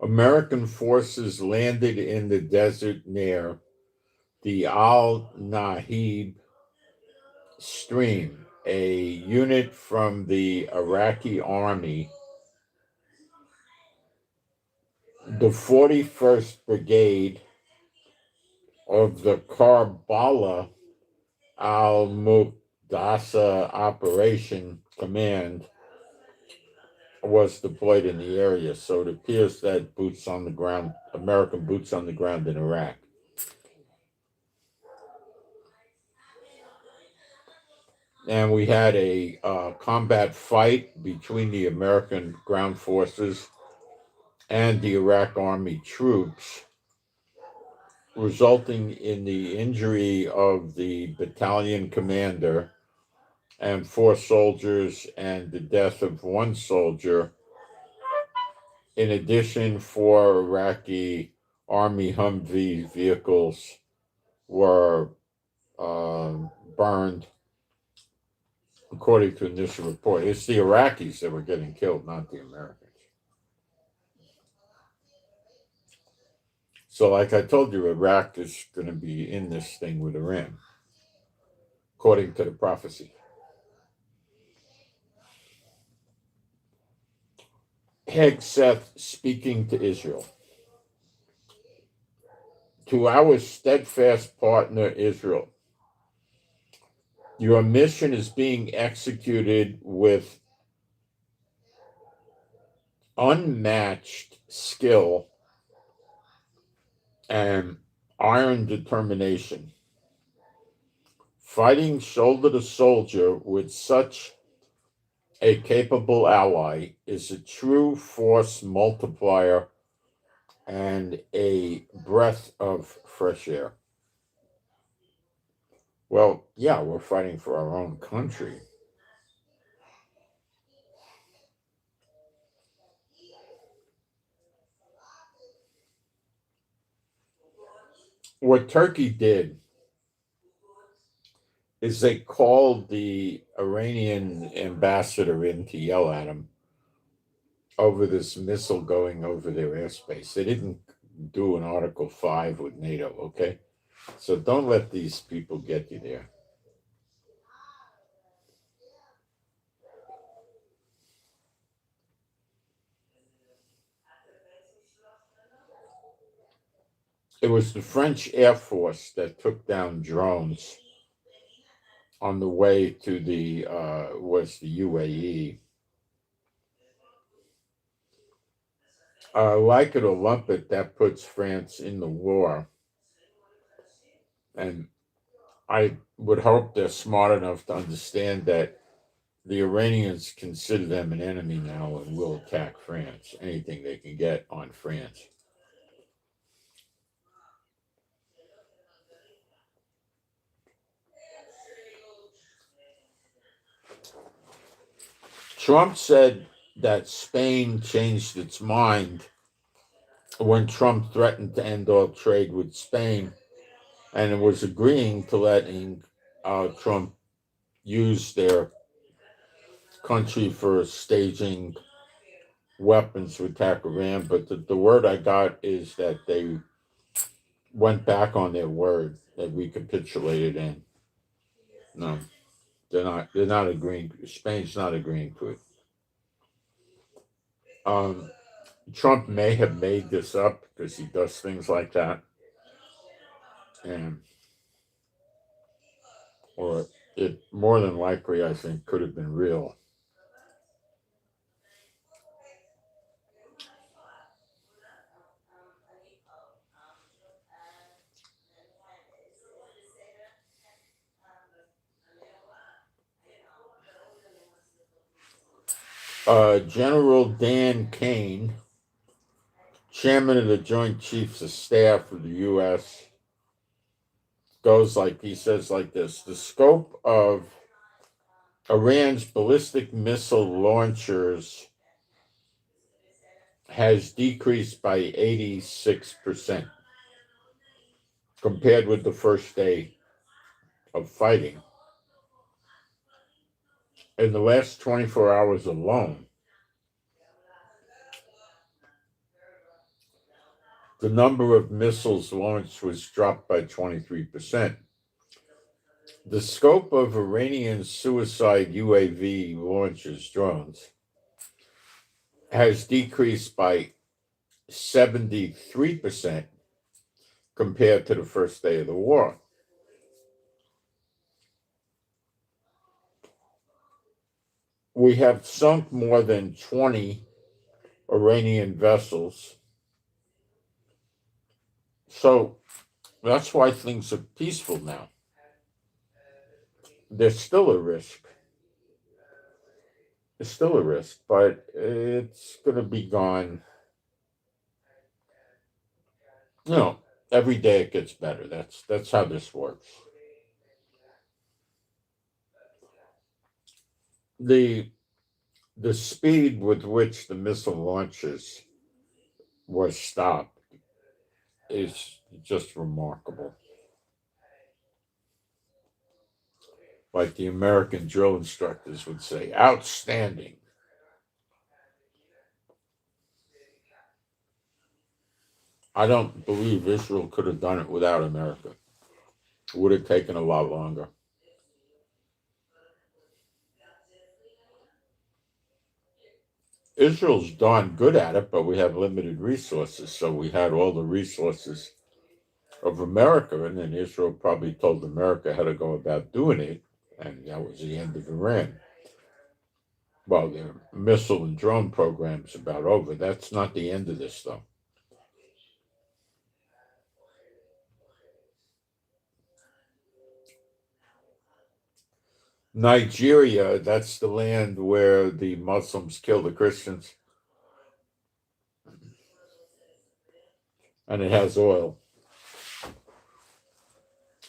American forces landed in the desert near the Al Nahib stream. A unit from the Iraqi army, the 41st Brigade of the Karbala al Muqdasa Operation Command, was deployed in the area. So it appears that boots on the ground, American boots on the ground in Iraq. And we had a combat fight between the American ground forces and the Iraq army troops, resulting in the injury of the battalion commander and 4 soldiers and the death of 1 soldier. In addition, 4 Iraqi Army Humvee vehicles were burned, according to initial report. It's the Iraqis that were getting killed, not the Americans. So, like I told you, Iraq is going to be in this thing with Iran, according to the prophecy. Hegseth speaking to Israel. To our steadfast partner, Israel, your mission is being executed with unmatched skill and iron determination. Fighting shoulder to shoulder with such a capable ally is a true force multiplier and a breath of fresh air. Well, yeah, we're fighting for our own country. What Turkey did is they called the Iranian ambassador in to yell at him over this missile going over their airspace. They didn't do an Article 5 with NATO, okay? So don't let these people get you there. It was the French Air Force that took down drones on the way to the UAE. Like it or lump it, that puts France in the war. And I would hope they're smart enough to understand that the Iranians consider them an enemy now and will attack France, anything they can get on France. Trump said that Spain changed its mind when Trump threatened to end all trade with Spain, and it was agreeing to letting Trump use their country for staging weapons to attack Iran. But the word I got is that they went back on their word, that recapitulated, and no, they're not agreeing. Spain's not agreeing to it. Trump may have made this up because he does things like that, and or it more than likely, I think, could have been real. General Dan Kane, chairman of the Joint Chiefs of Staff of the U.S., says like this: the scope of Iran's ballistic missile launchers has decreased by 86% compared with the first day of fighting. In the last 24 hours alone, the number of missiles launched was dropped by 23%. The scope of Iranian suicide UAV launchers, drones, has decreased by 73% compared to the first day of the war. We have sunk more than 20 Iranian vessels. So that's why things are peaceful now. There's still a risk. It's still a risk, but it's going to be gone. Every day it gets better. That's how this works. The speed with which the missile launches was stopped is just remarkable. Like the American drill instructors would say, outstanding. I don't believe Israel could have done it without America. It would have taken a lot longer. Israel's darn good at it, but we have limited resources. So we had all the resources of America, and then Israel probably told America how to go about doing it, and that was the end of Iran. Well, their missile and drone program's about over. That's not the end of this, though. Nigeria, that's the land where the Muslims kill the Christians. And it has oil.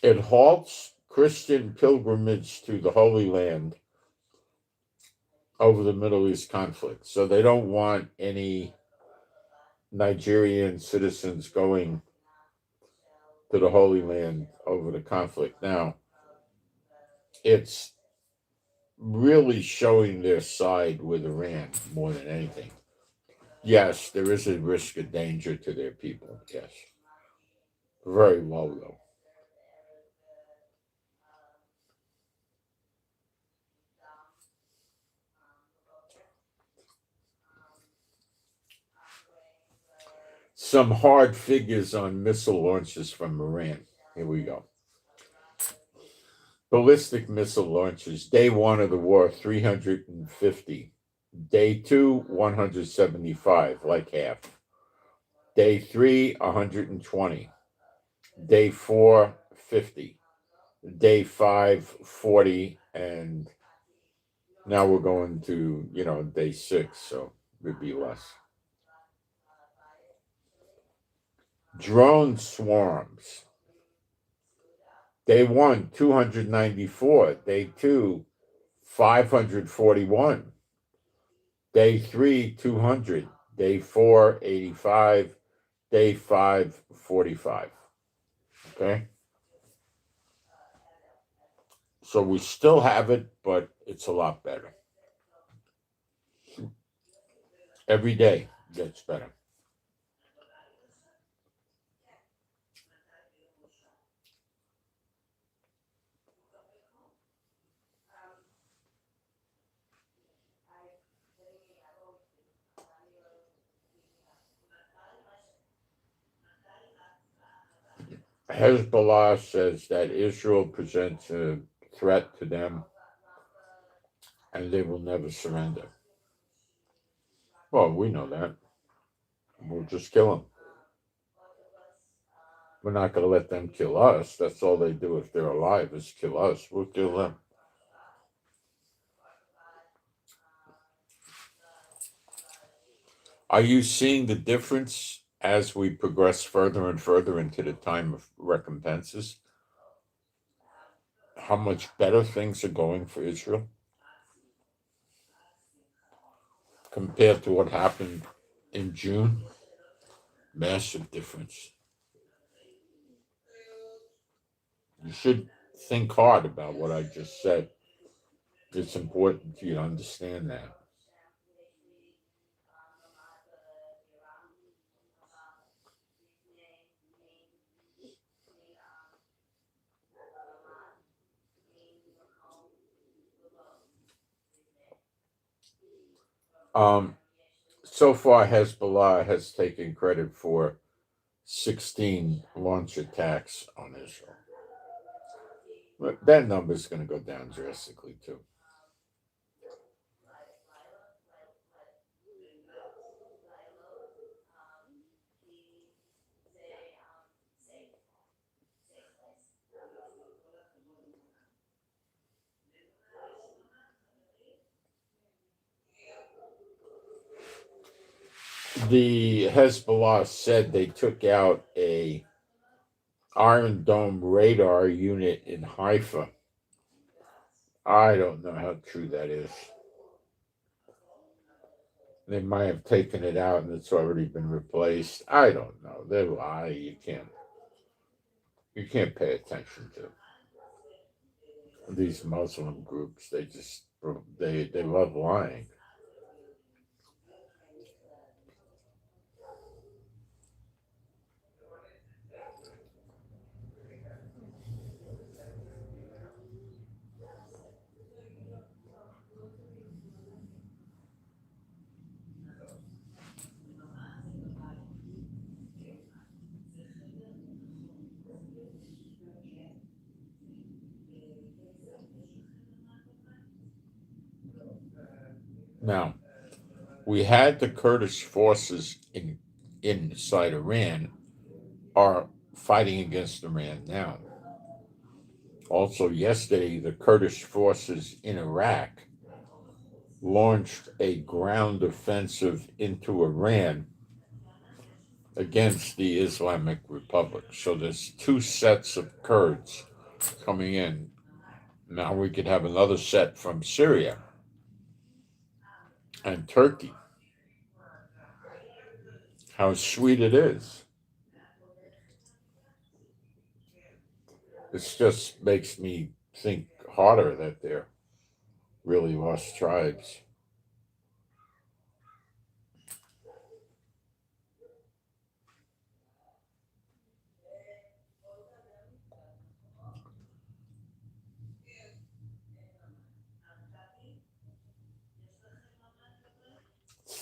It halts Christian pilgrimage to the Holy Land over the Middle East conflict. So they don't want any Nigerian citizens going to the Holy Land over the conflict. Now, it's really showing their side with Iran more than anything. Yes, there is a risk of danger to their people. Yes. Very low, though. Some hard figures on missile launches from Iran. Here we go. Ballistic missile launches. Day 1 of the war, 350. Day 2, 175, like half. Day 3, 120. Day 4, 50. Day 5, 40. And now we're going to, day 6, so it would be less. Drone swarms. Day 1, 294. Day 2, 541. Day 3, 200. Day 4, 85. Day 5, 45. Okay? So we still have it, but it's a lot better. Every day gets better. Hezbollah says that Israel presents a threat to them and they will never surrender. Well, we know that. We'll just kill them. We're not going to let them kill us. That's all they do if they're alive is kill us. We'll kill them. Are you seeing the difference as we progress further and further into the time of recompenses? How much better things are going for Israel compared to what happened in June? Massive difference. You should think hard about what I just said. It's important for you to understand that. So far, Hezbollah has taken credit for 16 launch attacks on Israel. But that number is going to go down drastically, too. The Hezbollah said they took out a Iron Dome radar unit in Haifa. I don't know how true that is. They might have taken it out and it's already been replaced. I don't know. They lie. You can't pay attention to these Muslim groups. They love lying. Now, we had the Kurdish forces inside Iran are fighting against Iran now. Also, yesterday, the Kurdish forces in Iraq launched a ground offensive into Iran against the Islamic Republic. So there's two sets of Kurds coming in. Now we could have another set from Syria and Turkey. How sweet it is. This just makes me think harder that they're really lost tribes.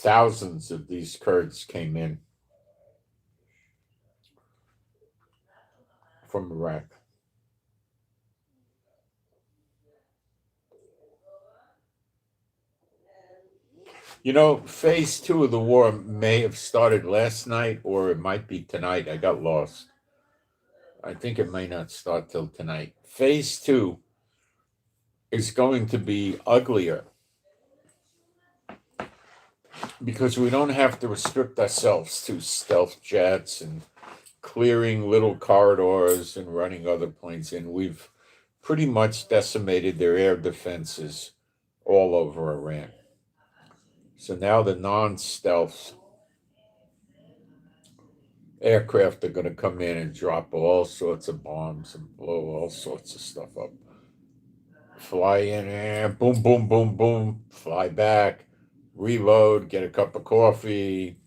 thousands of these Kurds came in from Iraq. You know, phase 2 of the war may have started last night, or it might be tonight. I got lost. I think it may not start till tonight. Phase 2 is going to be uglier because we don't have to restrict ourselves to stealth jets and clearing little corridors and running other planes in. We've pretty much decimated their air defenses all over Iran. So now the non-stealth aircraft are going to come in and drop all sorts of bombs and blow all sorts of stuff up. Fly in, boom, boom, boom, boom, fly back, reload, get a cup of coffee,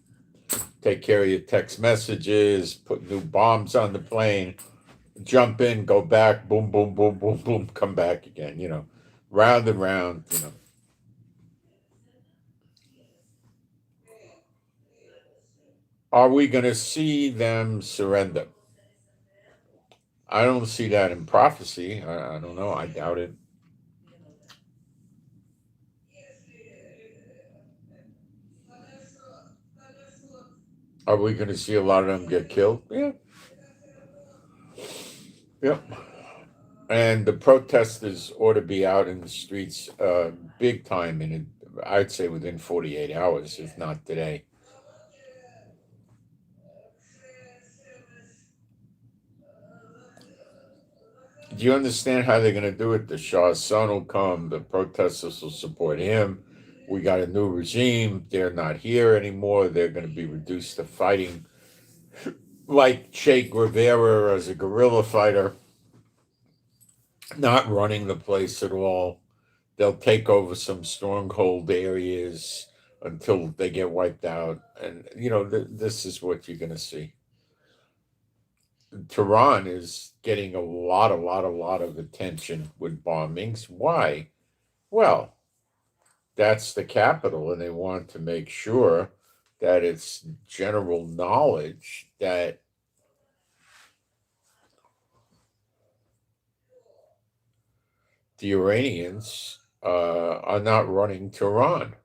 take care of your text messages, put new bombs on the plane, jump in, go back, boom, boom, boom, boom, boom, come back again, round and round, Are we going to see them surrender? I don't see that in prophecy. I don't know. I doubt it. Are we going to see a lot of them get killed? Yeah. Yep. And the protesters ought to be out in the streets big time, I'd say within 48 hours, if not today. Do you understand how they're going to do it? The Shah's son will come, the protesters will support him. We got a new regime. They're not here anymore. They're going to be reduced to fighting like Che Guevara as a guerrilla fighter, not running the place at all. They'll take over some stronghold areas until they get wiped out. And, this is what you're going to see. Tehran is getting a lot of attention with bombings. Why? Well, that's the capital, and they want to make sure that it's general knowledge that the Iranians are not running Tehran.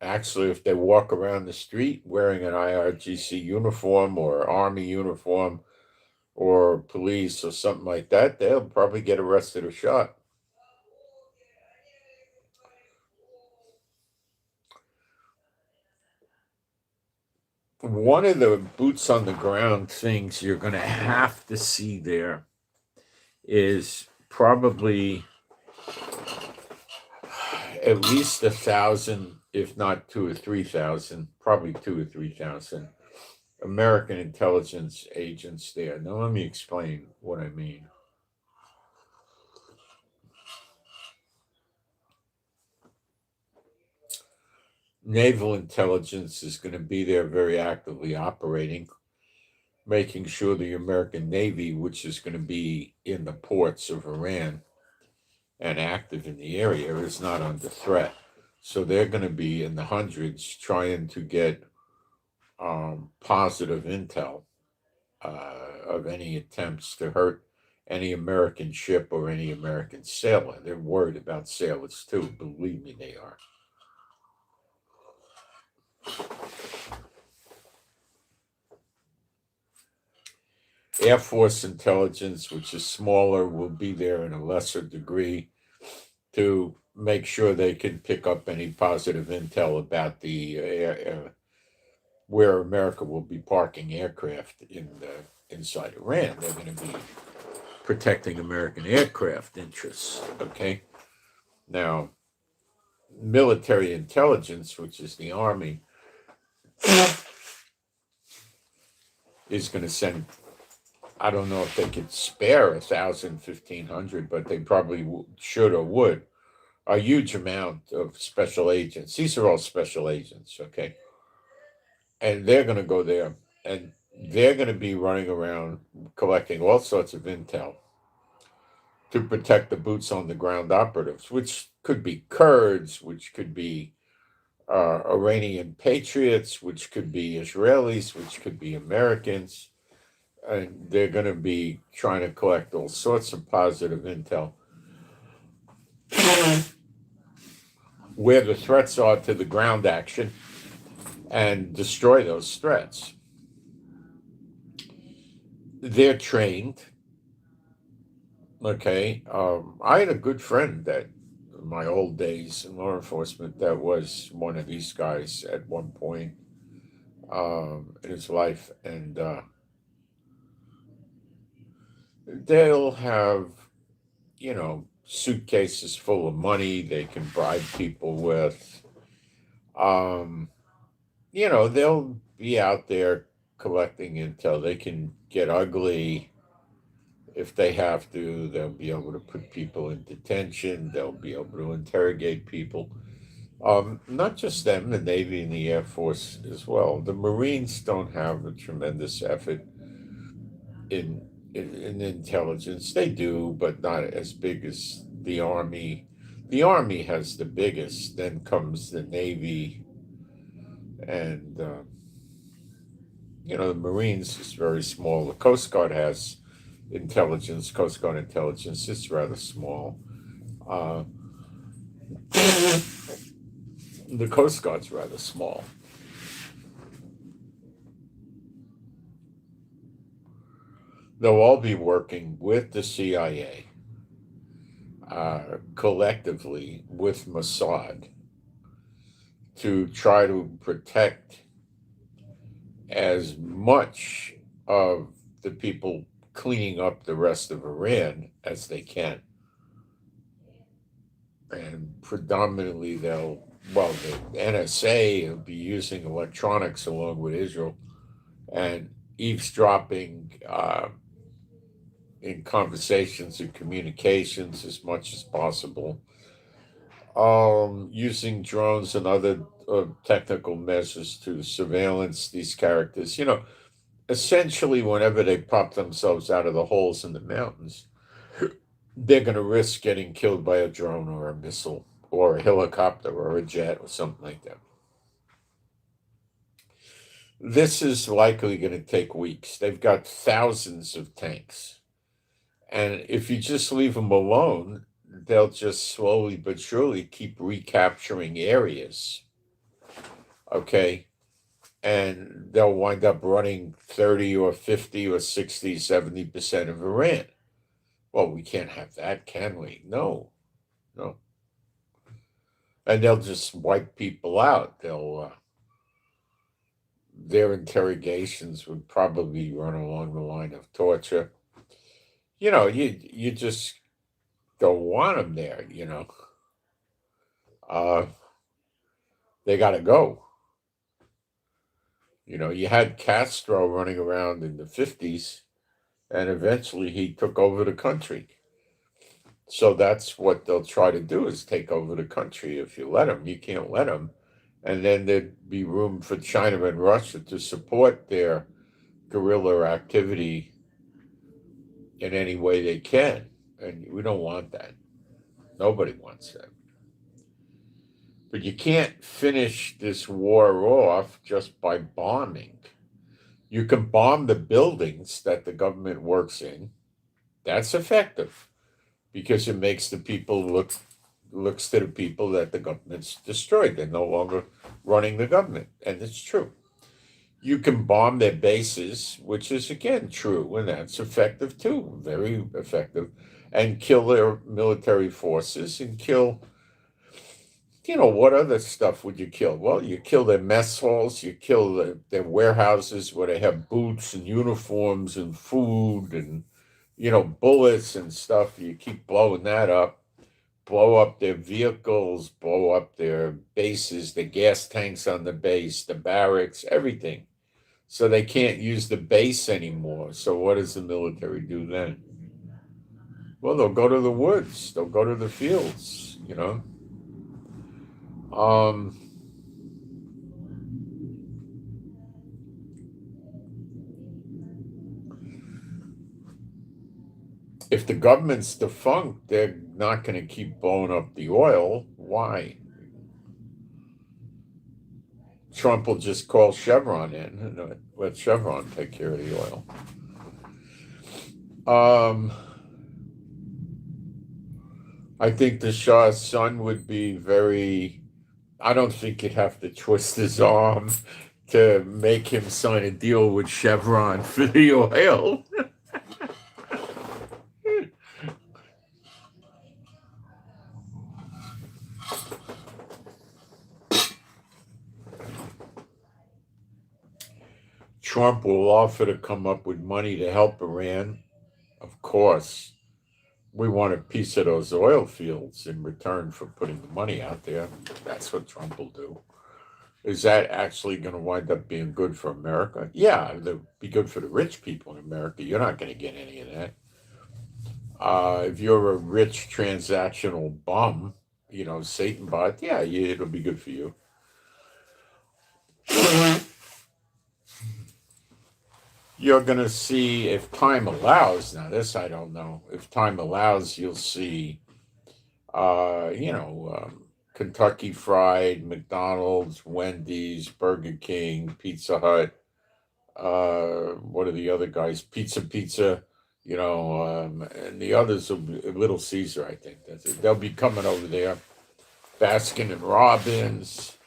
Actually, if they walk around the street wearing an IRGC uniform or Army uniform or police or something like that, they'll probably get arrested or shot. One of the boots on the ground things you're going to have to see there is probably at least 1,000, if not 2,000 or 3,000, probably 2,000 or 3,000 American intelligence agents there. Now, let me explain what I mean. Naval intelligence is going to be there very actively operating, making sure the American Navy, which is going to be in the ports of Iran and active in the area, is not under threat. So they're going to be in the hundreds trying to get positive intel of any attempts to hurt any American ship or any American sailor. They're worried about sailors too. Believe me, they are. Air Force intelligence, which is smaller, will be there in a lesser degree to make sure they can pick up any positive intel about the where America will be parking aircraft inside Iran. They're going to be protecting American aircraft interests. Okay. Now, military intelligence, which is the Army, is going to send. I don't know if they could spare 1,000, 1,500, but they probably should or would. A huge amount of special agents. These are all special agents, okay? And they're going to go there, and they're going to be running around collecting all sorts of intel to protect the boots on the ground operatives, which could be Kurds, which could be Iranian patriots, which could be Israelis, which could be Americans. And they're going to be trying to collect all sorts of positive intel where the threats are to the ground action and destroy those threats. They're trained. Okay. I had a good friend that in my old days in law enforcement that was one of these guys at one point in his life. And they'll have, suitcases full of money they can bribe people with. They'll be out there collecting intel. They can get ugly if they have to. They'll be able to put people in detention. They'll be able to interrogate people. Not just them, the Navy and the Air Force as well. The Marines don't have a tremendous effort in intelligence. They do, but not as big as the Army. The Army has the biggest. Then comes the Navy, and the Marines is very small. The Coast Guard has intelligence. Coast Guard intelligence is rather small. The Coast Guard's rather small. They'll all be working with the CIA, collectively with Mossad, to try to protect as much of the people cleaning up the rest of Iran as they can. And predominantly the NSA will be using electronics along with Israel and eavesdropping in conversations and communications as much as possible, using drones and other technical measures to surveillance these characters. Essentially, whenever they pop themselves out of the holes in the mountains, they're going to risk getting killed by a drone or a missile or a helicopter or a jet or something like that. This is likely going to take weeks. They've got thousands of tanks. And if you just leave them alone, they'll just slowly but surely keep recapturing areas. Okay? And they'll wind up running 30 or 50 or 60, 70% of Iran. Well, we can't have that, can we? No. And they'll just wipe people out. Their interrogations would probably run along the line of torture. You just don't want them there, They got to go. You had Castro running around in the 50s, and eventually he took over the country. So that's what they'll try to do, is take over the country if you let them. You can't let them. And then there'd be room for China and Russia to support their guerrilla activity in any way they can. And we don't want that. Nobody wants that. But you can't finish this war off just by bombing. You can bomb the buildings that the government works in. That's effective because it makes the people looks to the people that the government's destroyed. They're no longer running the government. And it's true. You can bomb their bases, which is again true, and that's effective too, very effective, and kill their military forces and kill, what other stuff would you kill? Well, you kill their mess halls, you kill their warehouses where they have boots and uniforms and food and, bullets and stuff. You keep blowing that up. Blow up their vehicles, blow up their bases, the gas tanks on the base, the barracks, everything. So they can't use the base anymore. So what does the military do then? Well, they'll go to the woods. They'll go to the fields, If the government's defunct, they're not going to keep blowing up the oil. Why? Trump will just call Chevron in and let Chevron take care of the oil. I think the Shah's son would be very. I don't think you'd have to twist his arm to make him sign a deal with Chevron for the oil. Trump will offer to come up with money to help Iran. Of course, we want a piece of those oil fields in return for putting the money out there. That's what Trump will do. Is that actually going to wind up being good for America? Yeah, it'll be good for the rich people in America. You're not going to get any of that. If you're a rich transactional bum, Satan bot, yeah, it'll be good for you. You're going to see, if time allows, now this I don't know, if time allows, you'll see, Kentucky Fried, McDonald's, Wendy's, Burger King, Pizza Hut, what are the other guys? Pizza, and the others will be Little Caesar, I think. That's it. They'll be coming over there. Baskin and Robbins,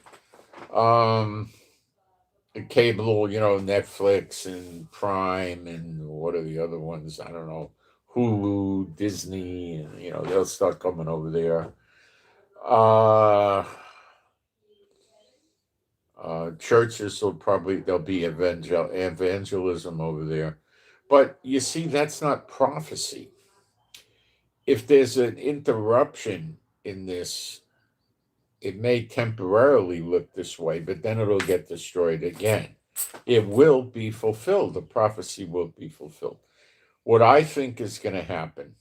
cable, Netflix and Prime, and what are the other ones? I don't know. Hulu, Disney, and they'll start coming over there. Churches there'll be evangelism over there. But you see, that's not prophecy. If there's an interruption in this, it may temporarily look this way, but then it'll get destroyed again. It will be fulfilled. The prophecy will be fulfilled. What I think is going to happen,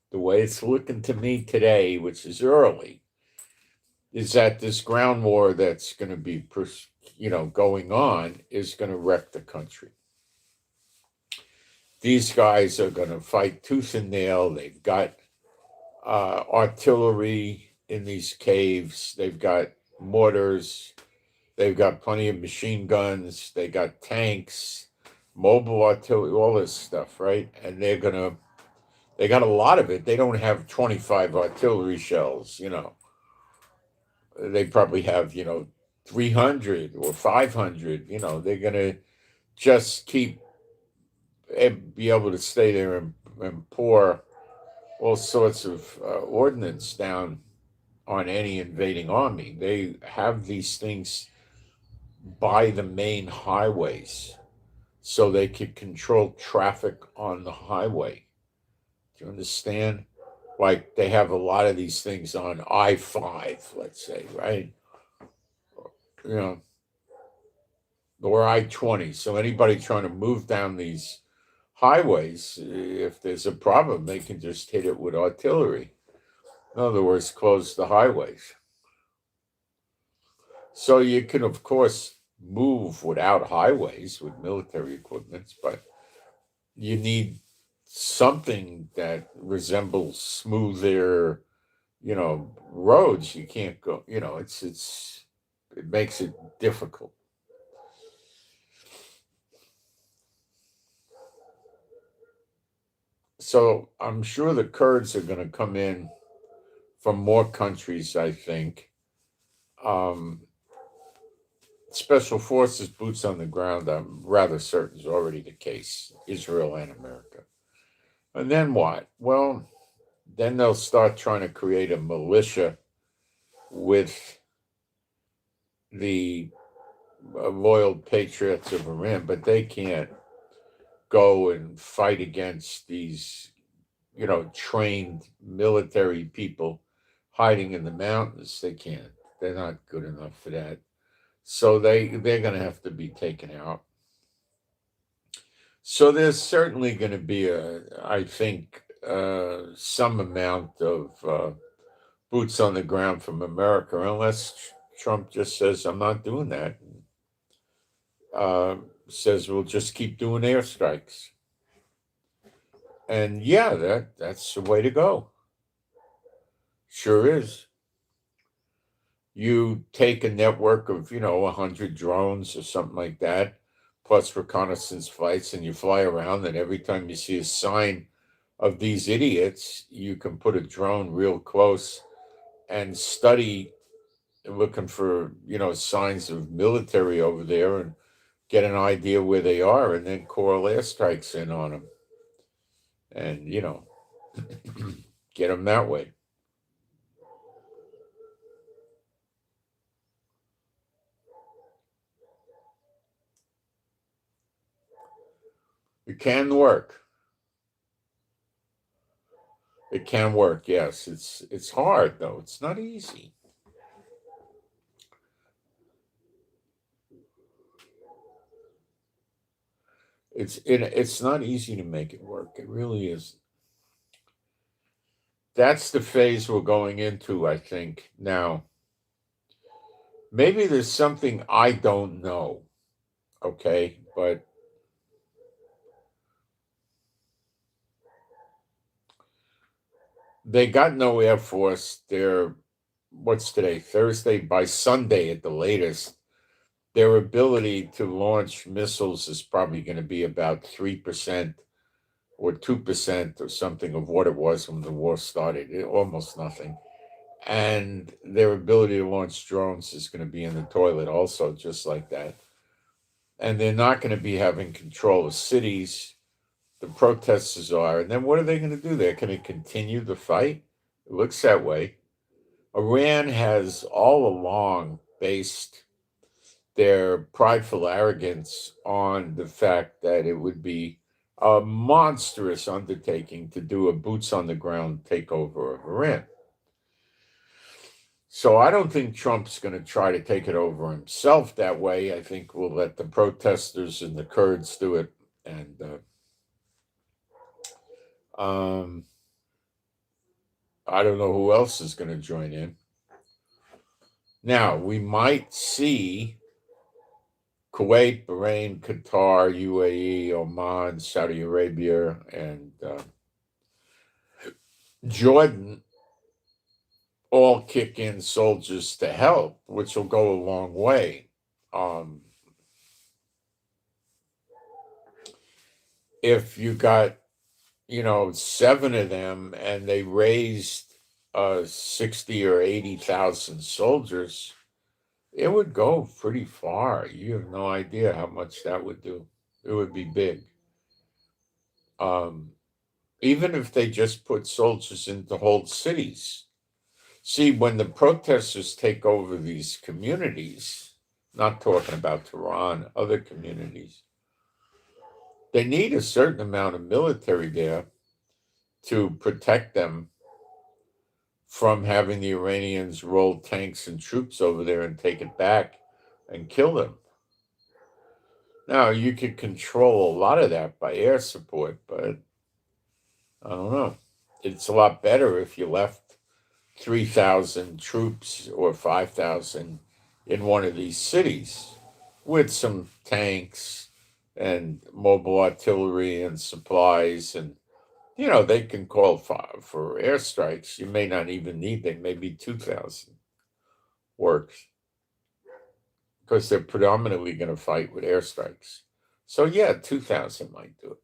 the way it's looking to me today, which is early, is that this ground war that's going to be, going on is going to wreck the country. These guys are going to fight tooth and nail. They've got artillery in these caves. They've got mortars. They've got plenty of machine guns. They got tanks, mobile artillery, all this stuff, right? And they got a lot of it. They don't have 25 artillery shells, They probably have, 300 or 500, They're going to just be able to stay there and pour all sorts of ordnance down on any invading army. They have these things by the main highways so they could control traffic on the highway. Do you understand? Like they have a lot of these things on I-5, let's say, right? Or I-20. So anybody trying to move down these highways, if there's a problem, they can just hit it with artillery. In other words, close the highways. So you can, of course, move without highways with military equipment, but you need something that resembles smoother, roads. You can't go, it makes it difficult. So I'm sure the Kurds are going to come in from more countries, I think. Special forces, boots on the ground, I'm rather certain is already the case, Israel and America. And then what? Well, then they'll start trying to create a militia with the loyal patriots of Iran, but they can't go and fight against these, trained military people hiding in the mountains. They can't. They're not good enough for that. So they're going to have to be taken out. So there's certainly going to be I think, some amount of boots on the ground from America, unless Trump just says, I'm not doing that. Says we'll just keep doing airstrikes. And yeah, that's the way to go. Sure is. You take a network of 100 drones or something like that, plus reconnaissance flights, and you fly around, and every time you see a sign of these idiots, you can put a drone real close and study, looking for signs of military over there, and get an idea where they are, and then call airstrikes in on them, and get them that way. It can work. It can work. Yes, it's hard though. It's not easy. It's not easy to make it work. It really is. That's the phase we're going into, I think. Now, maybe there's something I don't know, okay? But they got no Air Force. What's today? Thursday. By Sunday at the latest, their ability to launch missiles is probably going to be about 3% or 2% or something of what it was when the war started. Almost nothing. And their ability to launch drones is going to be in the toilet also, just like that. And they're not going to be having control of cities. The protesters are. And then what are they going to do? They're going to continue the fight? It looks that way. Iran has all along based their prideful arrogance on the fact that it would be a monstrous undertaking to do a boots on the ground takeover of Iran. So I don't think Trump's going to try to take it over himself that way. I think we'll let the protesters and the Kurds do it. And I don't know who else is going to join in. Now, we might see Kuwait, Bahrain, Qatar, UAE, Oman, Saudi Arabia, and Jordan all kick in soldiers to help, which will go a long way. If you got, 7 of them and they raised 60 or 80,000 soldiers, it would go pretty far. You have no idea how much that would do. It would be big. Even if they just put soldiers in to hold cities. See, when the protesters take over these communities, not talking about Tehran, other communities, they need a certain amount of military there to protect them from having the Iranians roll tanks and troops over there and take it back and kill them. Now, you could control a lot of that by air support, but I don't know. It's a lot better if you left 3,000 troops or 5,000 in one of these cities with some tanks and mobile artillery and supplies. And, they can call for airstrikes. You may not even need them, maybe 2,000 works because they're predominantly going to fight with airstrikes. So, yeah, 2,000 might do it.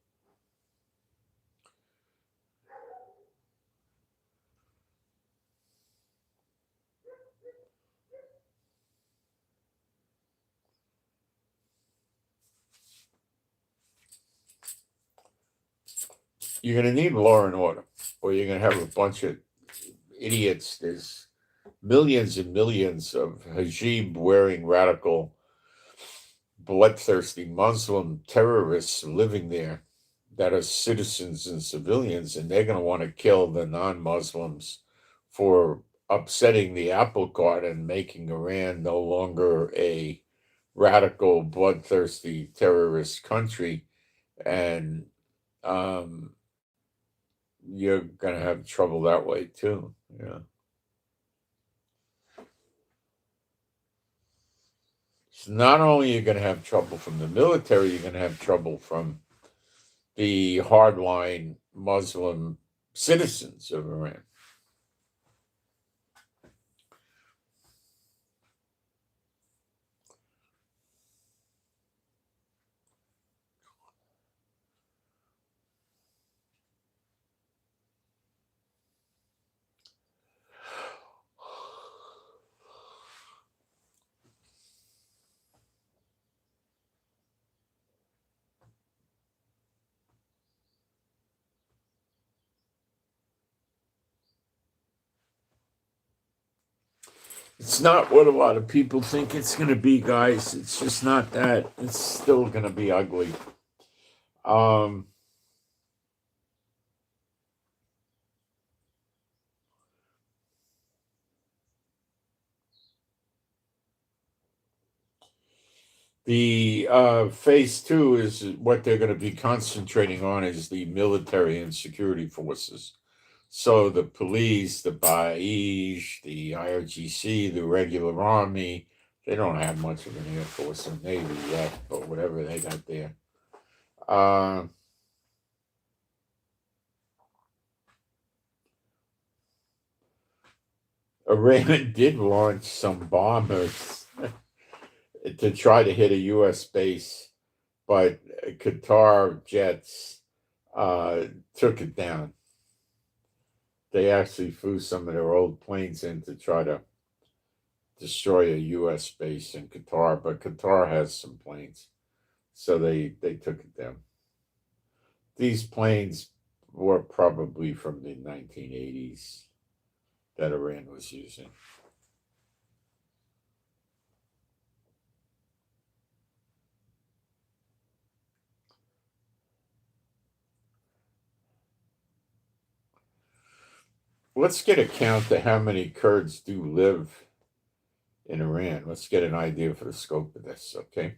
You're going to need law and order, or you're going to have a bunch of idiots. There's millions and millions of hijab wearing radical, bloodthirsty Muslim terrorists living there that are citizens and civilians, and they're going to want to kill the non-Muslims for upsetting the apple cart and making Iran no longer a radical, bloodthirsty terrorist country. And you're going to have trouble that way too. Yeah. So not only are you going to have trouble from the military, you're going to have trouble from the hardline Muslim citizens of Iran. It's not what a lot of people think it's going to be, guys. It's just not that. It's still going to be ugly. The phase 2 is what they're going to be concentrating on is the military and security forces. So the police, the Ba'ish, the IRGC, the regular army, they don't have much of an air force and navy yet, but whatever they got there. Iran did launch some bombers to try to hit a U.S. base, but Qatar jets took it down. They actually flew some of their old planes in to try to destroy a U.S. base in Qatar, but Qatar has some planes, so they took it down. These planes were probably from the 1980s that Iran was using. Let's get a count to how many Kurds do live in Iran. Let's get an idea for the scope of this, okay?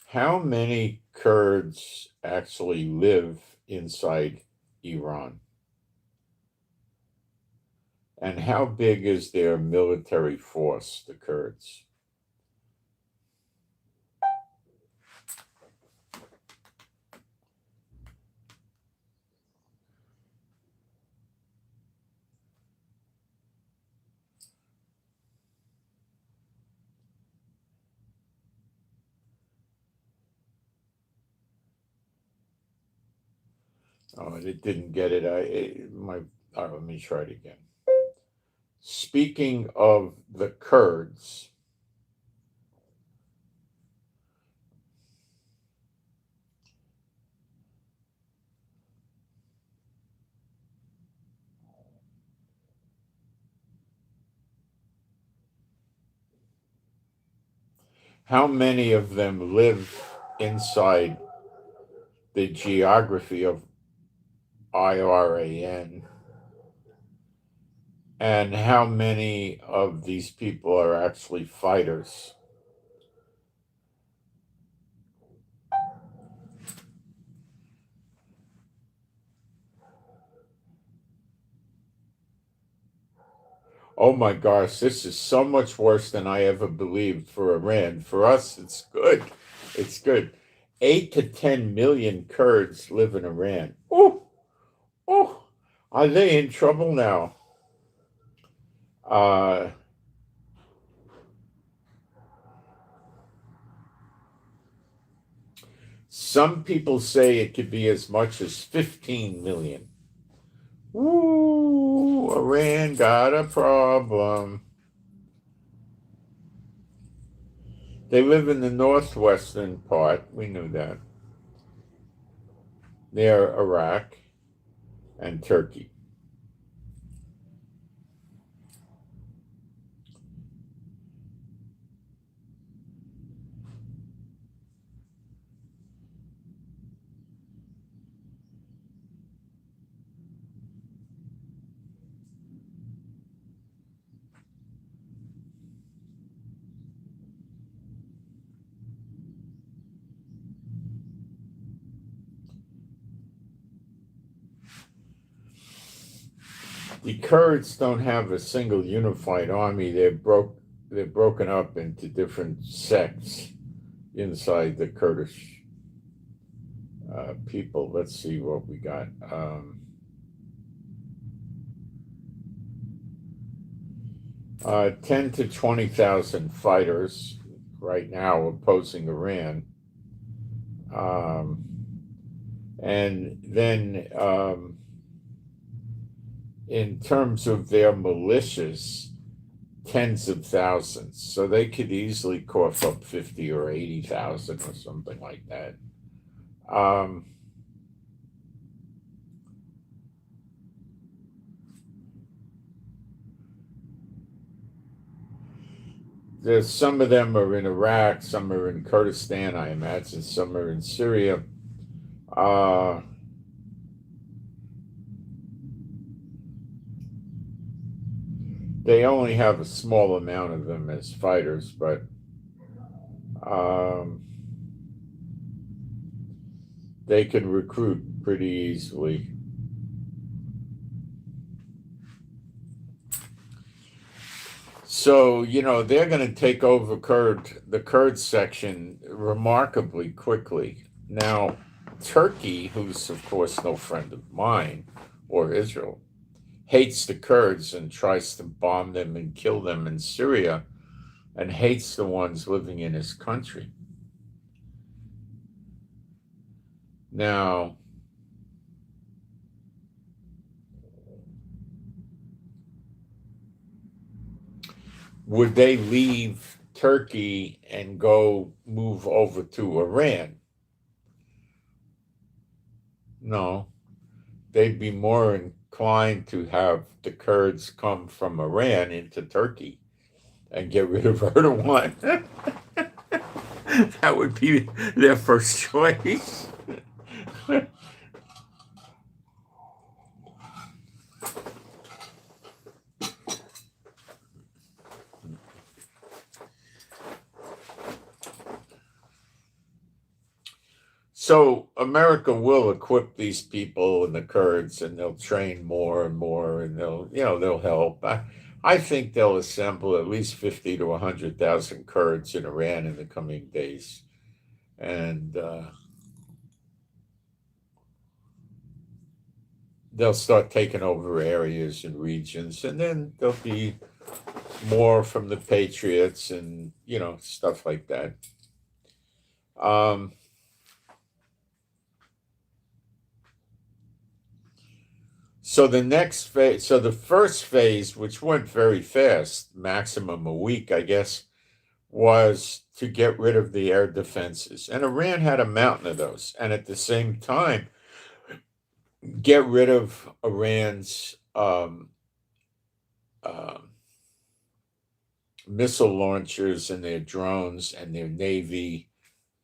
How many Kurds actually live inside Iran? And how big is their military force, the Kurds? Oh, it didn't get it. Let me try it again. Speaking of the Kurds, how many of them live inside the geography of Iran? And how many of these people are actually fighters? Oh my gosh, this is so much worse than I ever believed for Iran. For us, it's good. It's good. 8 to 10 million Kurds live in Iran. Oh, are they in trouble now? Some people say it could be as much as 15 million. Ooh, Iran got a problem. They live in the northwestern part. We knew that. Near Iraq and Turkey. The Kurds don't have a single unified army. They're broken up into different sects inside the Kurdish people. Let's see what we got. 10 to 20,000 fighters right now opposing Iran. And then in terms of their militias, tens of thousands. So they could easily cough up 50 or 80,000 or something like that. There's some of them are in Iraq, some are in Kurdistan, I imagine, some are in Syria. They only have a small amount of them as fighters, but they can recruit pretty easily. So, they're going to take over the Kurd section remarkably quickly. Now, Turkey, who's of course no friend of mine, or Israel, hates the Kurds and tries to bomb them and kill them in Syria, and hates the ones living in his country. Now, would they leave Turkey and go move over to Iran? No. They'd be more inclined to have the Kurds come from Iran into Turkey and get rid of Erdogan. That would be their first choice. So America will equip these people and the Kurds, and they'll train more and more, and they'll help. I think they'll assemble at least 50 to 100,000 Kurds in Iran in the coming days, and they'll start taking over areas and regions, and then there'll be more from the Patriots and stuff like that. So the next phase, so the first phase, which went very fast, maximum a week, I guess, was to get rid of the air defenses. And Iran had a mountain of those. And at the same time, get rid of Iran's missile launchers and their drones and their navy.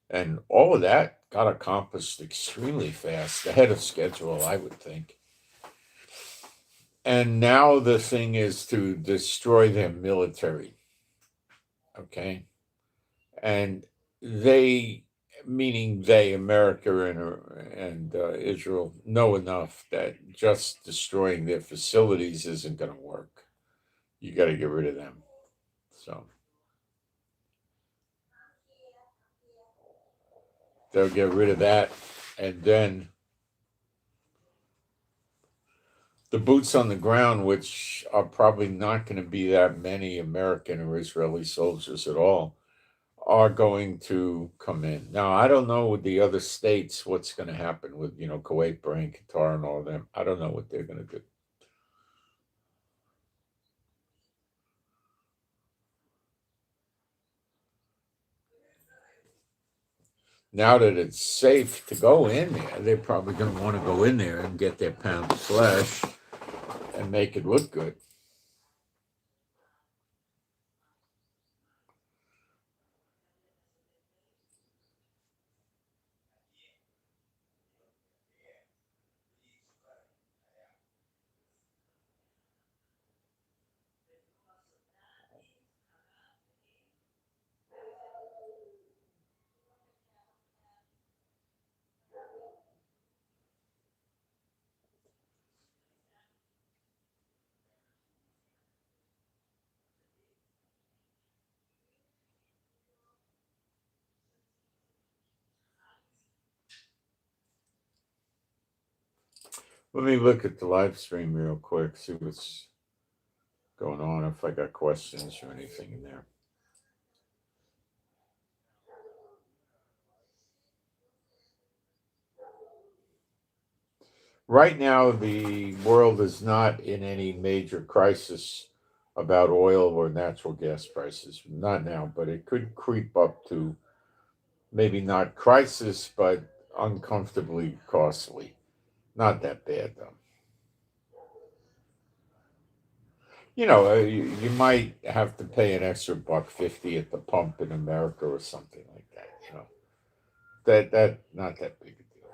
And all of that got accomplished extremely fast, ahead of schedule, I would think. And now the thing is to destroy their military. Okay. And they, meaning they, America and Israel, know enough that just destroying their facilities isn't going to work. You got to get rid of them. So they'll get rid of that. And then the boots on the ground, which are probably not going to be that many American or Israeli soldiers at all, are going to come in. Now, I don't know with the other states what's going to happen with, Kuwait, Bahrain, Qatar, and all of them. I don't know what they're going to do. Now that it's safe to go in there, they're probably going to want to go in there and get their pound of flesh and make it look good. Let me look at the live stream real quick, see what's going on, if I got questions or anything in there. Right now, the world is not in any major crisis about oil or natural gas prices. Not now, but it could creep up to maybe not crisis, but uncomfortably costly. Not that bad, though. You might have to pay an extra $1.50 at the pump in America or something like that. That not that big a deal.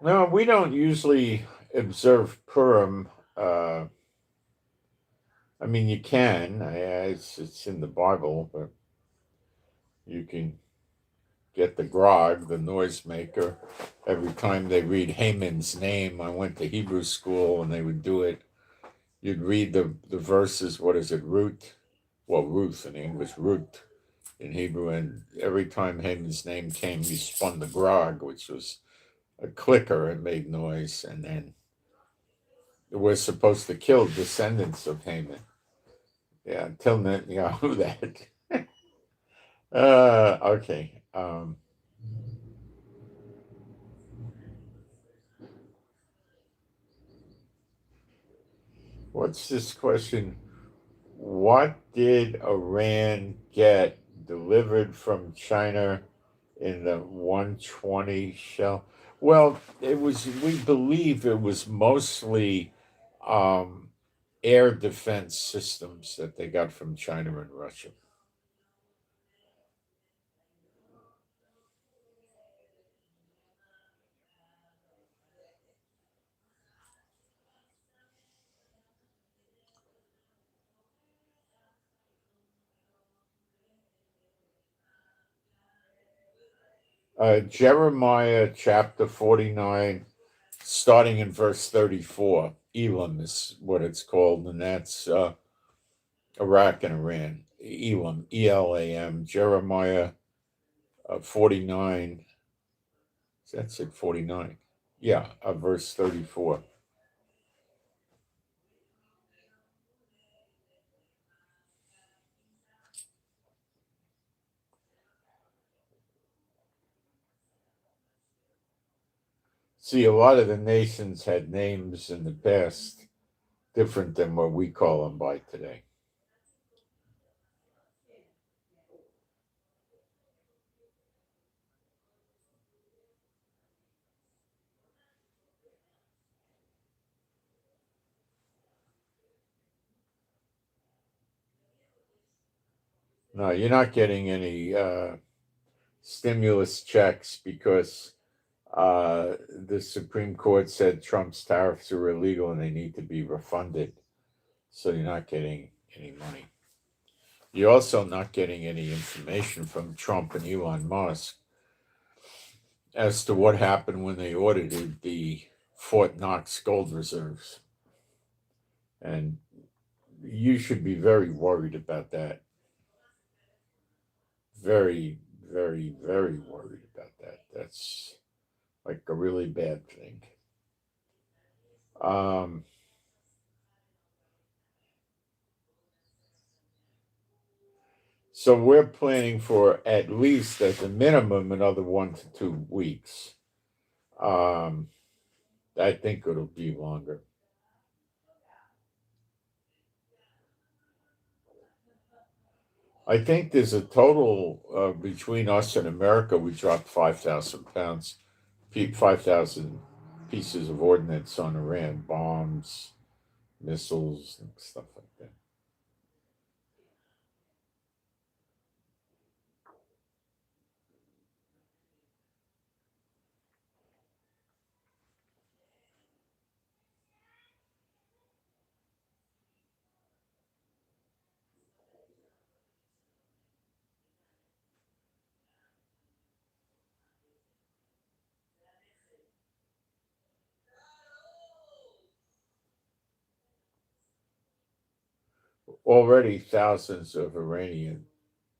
No, we don't usually observe Purim. I mean, you can. It's in the Bible, but you can get the grog, the noisemaker, every time they read Haman's name. I went to Hebrew school and they would do it. You'd read the verses. What is it? Ruth. Well, Ruth in English, Ruth in Hebrew. And every time Haman's name came, you spun the grog, which was a clicker and made noise. And then we're supposed to kill descendants of Haman. Yeah, tell Netanyahu that. Okay. What's this question? What did Iran get delivered from China in the 120 shell? Well, we believe it was mostly air defense systems that they got from China and Russia. Jeremiah chapter 49, starting in verse 34. Elam is what it's called, and that's Iraq and Iran. Elam, Elam, Jeremiah 49. That's it, 49. Yeah, verse 34. See, a lot of the nations had names in the past different than what we call them by today. No, you're not getting any stimulus checks because the Supreme Court said Trump's tariffs are illegal and they need to be refunded. So you're not getting any money. You're also not getting any information from Trump and Elon Musk as to what happened when they audited the Fort Knox gold reserves. And you should be very worried about that. Very, very, very worried about that. That's like a really bad thing. So we're planning for at least, at the minimum, another 1 to 2 weeks. I think it'll be longer. I think there's a total between us and America. We dropped 5,000 pounds, 5,000 pieces of ordnance on Iran, bombs, missiles, and stuff like that. Already, thousands of Iranian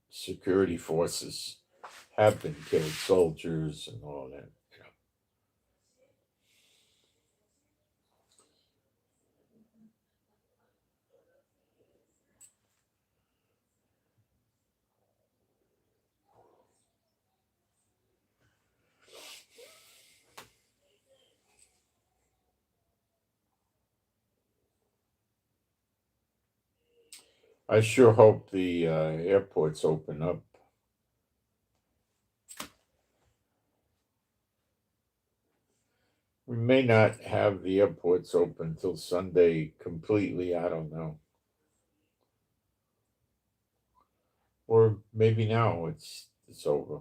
security forces have been killed, soldiers and all that. I sure hope the airports open up. We may not have the airports open till Sunday completely. I don't know. Or maybe now it's over.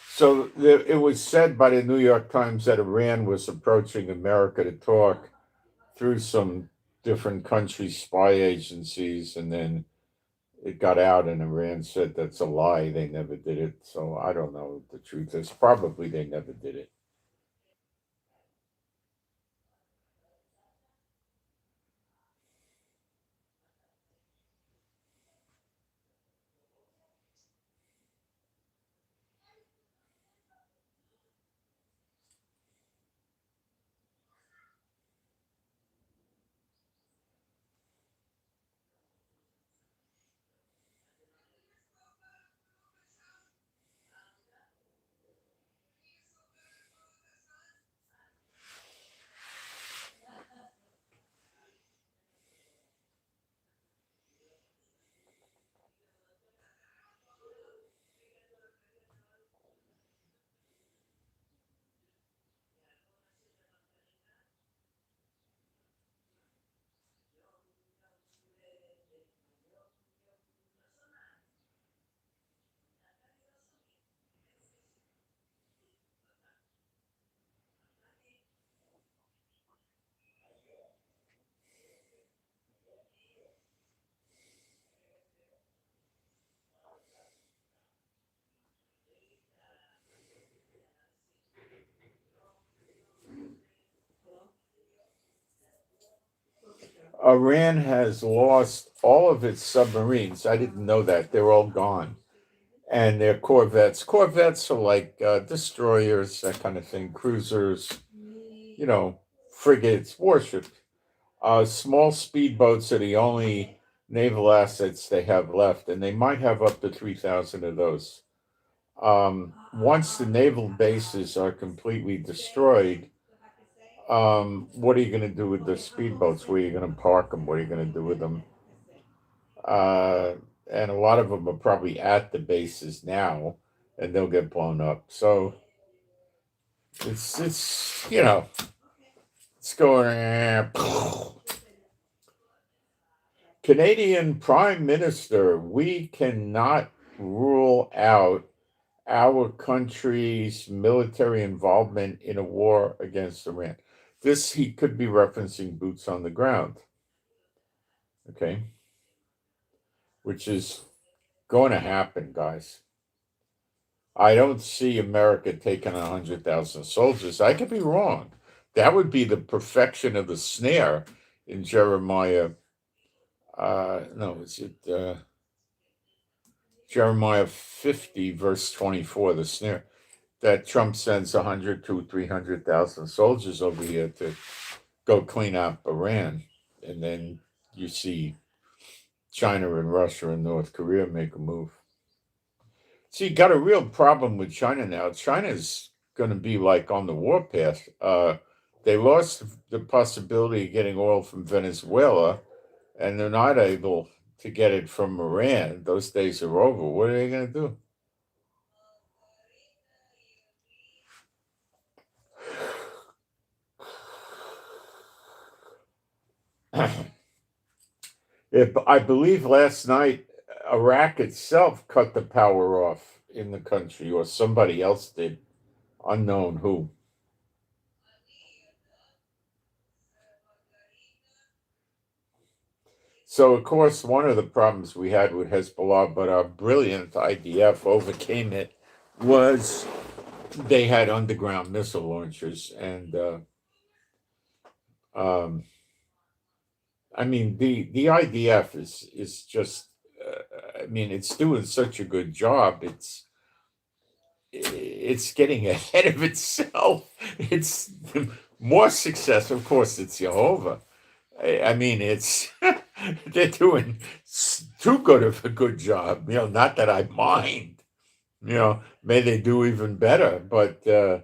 So it was said by the New York Times that Iran was approaching America to talk through some different countries' spy agencies, and then it got out, and Iran said that's a lie. They never did it. So I don't know what the truth is. Probably they never did it. Iran has lost all of its submarines. I didn't know that. They're all gone. And their corvettes. Corvettes are like destroyers, that kind of thing, cruisers, frigates, warships. Small speedboats are the only naval assets they have left, and they might have up to 3,000 of those. Once the naval bases are completely destroyed, what are you going to do with the speedboats? Where are you going to park them? What are you going to do with them? Uh, and a lot of them are probably at the bases now, and they'll get blown up. So it's going. Canadian Prime Minister, we cannot rule out our country's military involvement in a war against Iran. This he could be referencing boots on the ground, okay, which is going to happen, guys. I don't see America taking 100,000 soldiers. I could be wrong. That would be the perfection of the snare in Jeremiah. No, is it Jeremiah 50, verse 24, the snare, that Trump sends 100 to 300,000 soldiers over here to go clean up Iran. And then you see China and Russia and North Korea make a move. See, you got a real problem with China now. China's going to be like on the warpath. They lost the possibility of getting oil from Venezuela, and they're not able to get it from Iran. Those days are over. What are they going to do? I believe last night Iraq itself cut the power off in the country, or somebody else did, unknown who. So, of course, one of the problems we had with Hezbollah, but our brilliant IDF overcame it, was they had underground missile launchers. And I mean, the IDF is just, I mean, it's doing such a good job. It's getting ahead of itself. It's more success. Of course, it's Jehovah. I mean, it's they're doing too good of a good job. Not that I mind. May they do even better, but they're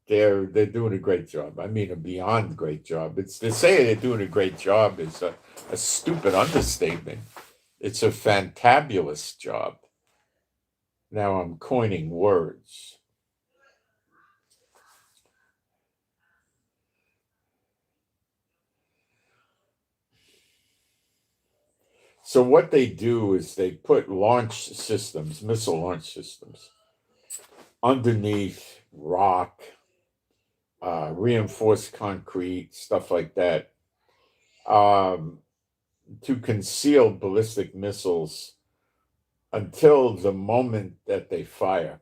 doing a great job. I mean, a beyond great job. It's to say they're doing a great job is a stupid understatement. It's a fantabulous job. Now I'm coining words. So what they do is they put launch systems, missile launch systems, underneath rock, reinforced concrete, stuff like that, to conceal ballistic missiles until the moment that they fire.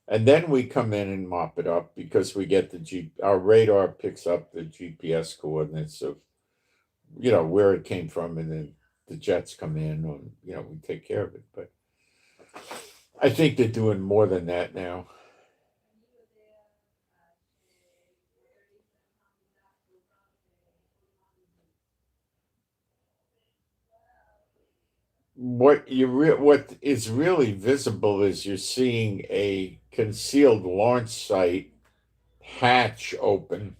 And then we come in and mop it up because we get our radar picks up the GPS coordinates of, where it came from, and then the jets come in, and, we take care of it. But I think they're doing more than that now. What is really visible is you're seeing a concealed launch site hatch open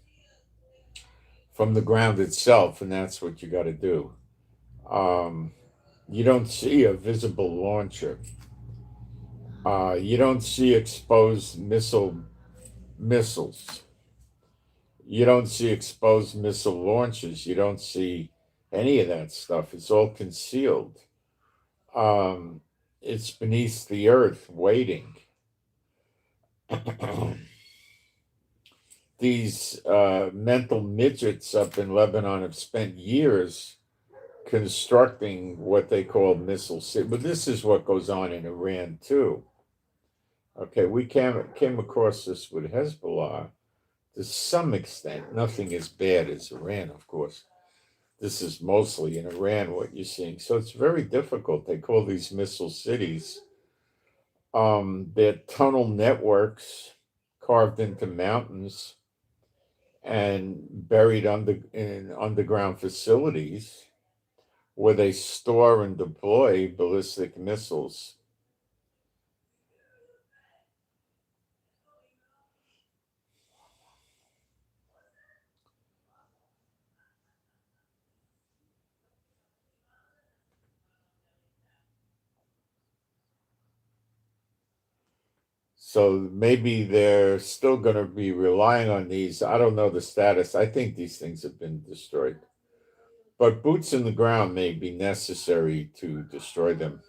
from the ground itself, and that's what you got to do. You don't see a visible launcher. You don't see exposed missiles. You don't see exposed missile launches. You don't see any of that stuff. It's all concealed. It's beneath the earth, waiting. These mental midgets up in Lebanon have spent years constructing what they call missile cities. But this is what goes on in Iran too. Okay, we came across this with Hezbollah to some extent. Nothing as bad as Iran, of course. This is mostly in Iran what you're seeing. So it's very difficult. They call these missile cities. They're tunnel networks carved into mountains and buried in underground facilities where they store and deploy ballistic missiles. So maybe they're still going to be relying on these. I don't know the status. I think these things have been destroyed. But boots in the ground may be necessary to destroy them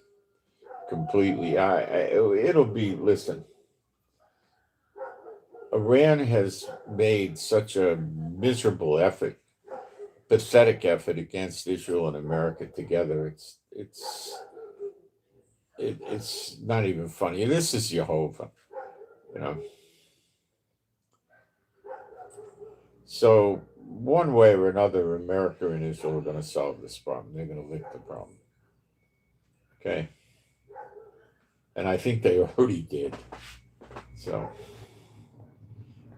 completely. It'll be, listen, Iran has made such a miserable effort, pathetic effort against Israel and America together. It's not even funny. This is Jehovah, you know. So one way or another, America and Israel are going to solve this problem. They're going to lick the problem. Okay. And I think they already did. So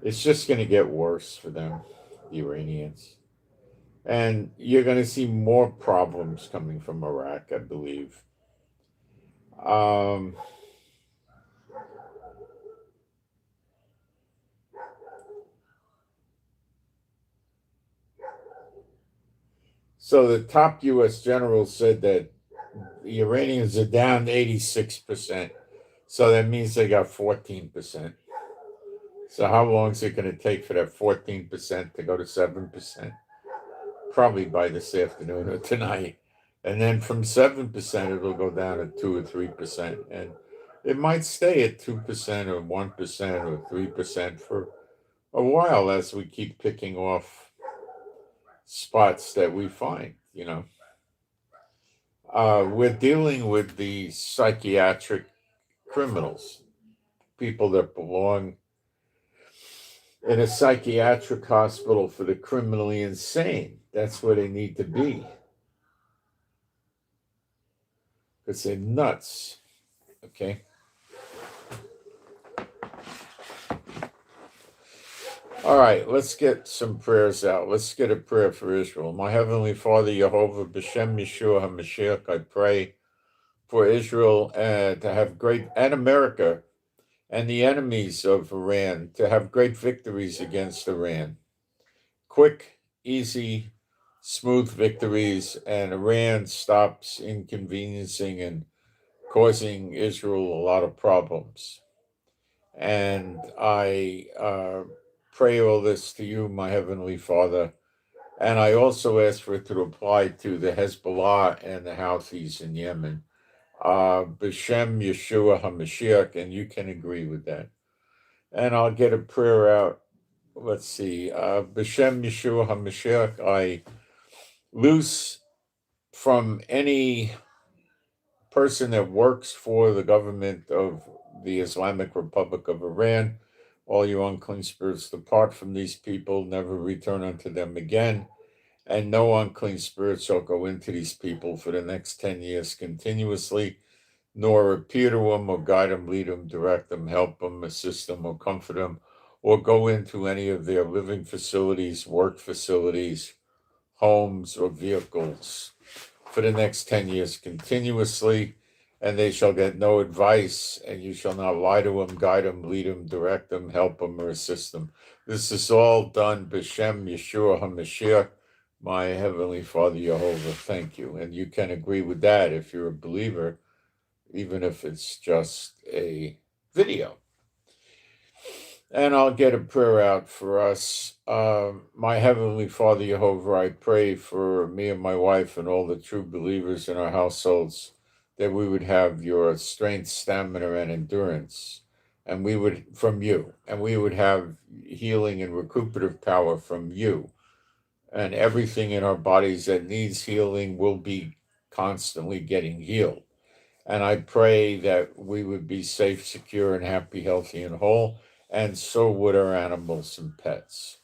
it's just going to get worse for them, the Iranians. And you're going to see more problems coming from Iraq, I believe. So the top U.S. general said that the Iranians are down 86%. So that means they got 14%. So how long is it going to take for that 14% to go to 7%? Probably by this afternoon or tonight. And then from 7%, it'll go down to 2 or 3%. And it might stay at 2% or 1% or 3% for a while as we keep picking off spots that we find, We're dealing with the psychiatric criminals, people that belong in a psychiatric hospital for the criminally insane. That's where they need to be. Because they're nuts. Okay? All right, let's get some prayers out. Let's get a prayer for Israel. My Heavenly Father, Jehovah, B'Shem Yeshua HaMashiach, I pray for Israel to have great, and America, and the enemies of Iran to have great victories against Iran. Quick, easy, smooth victories, and Iran stops inconveniencing and causing Israel a lot of problems. And I pray all this to you, my Heavenly Father. And I also ask for it to apply to the Hezbollah and the Houthis in Yemen. B'Shem Yeshua HaMashiach, and you can agree with that. And I'll get a prayer out. Let's see. B'Shem Yeshua HaMashiach, I loose from any person that works for the government of the Islamic Republic of Iran, all you unclean spirits, depart from these people, never return unto them again. And no unclean spirit shall go into these people for the next 10 years continuously, nor appear to them or guide them, lead them, direct them, help them, assist them, or comfort them, or go into any of their living facilities, work facilities, homes, or vehicles for the next 10 years continuously. And they shall get no advice, and you shall not lie to them, guide them, lead them, direct them, help them, or assist them. This is all done B'Shem Yeshua HaMashiach, my Heavenly Father Jehovah. Thank you. And you can agree with that if you're a believer, even if it's just a video. And I'll get a prayer out for us. My Heavenly Father Jehovah, I pray for me and my wife and all the true believers in our households that we would have your strength, stamina, and endurance, and we would from you, and we would have healing and recuperative power from you, and everything in our bodies that needs healing will be constantly getting healed. And I pray that we would be safe, secure, and happy, healthy, and whole, and so would our animals and pets.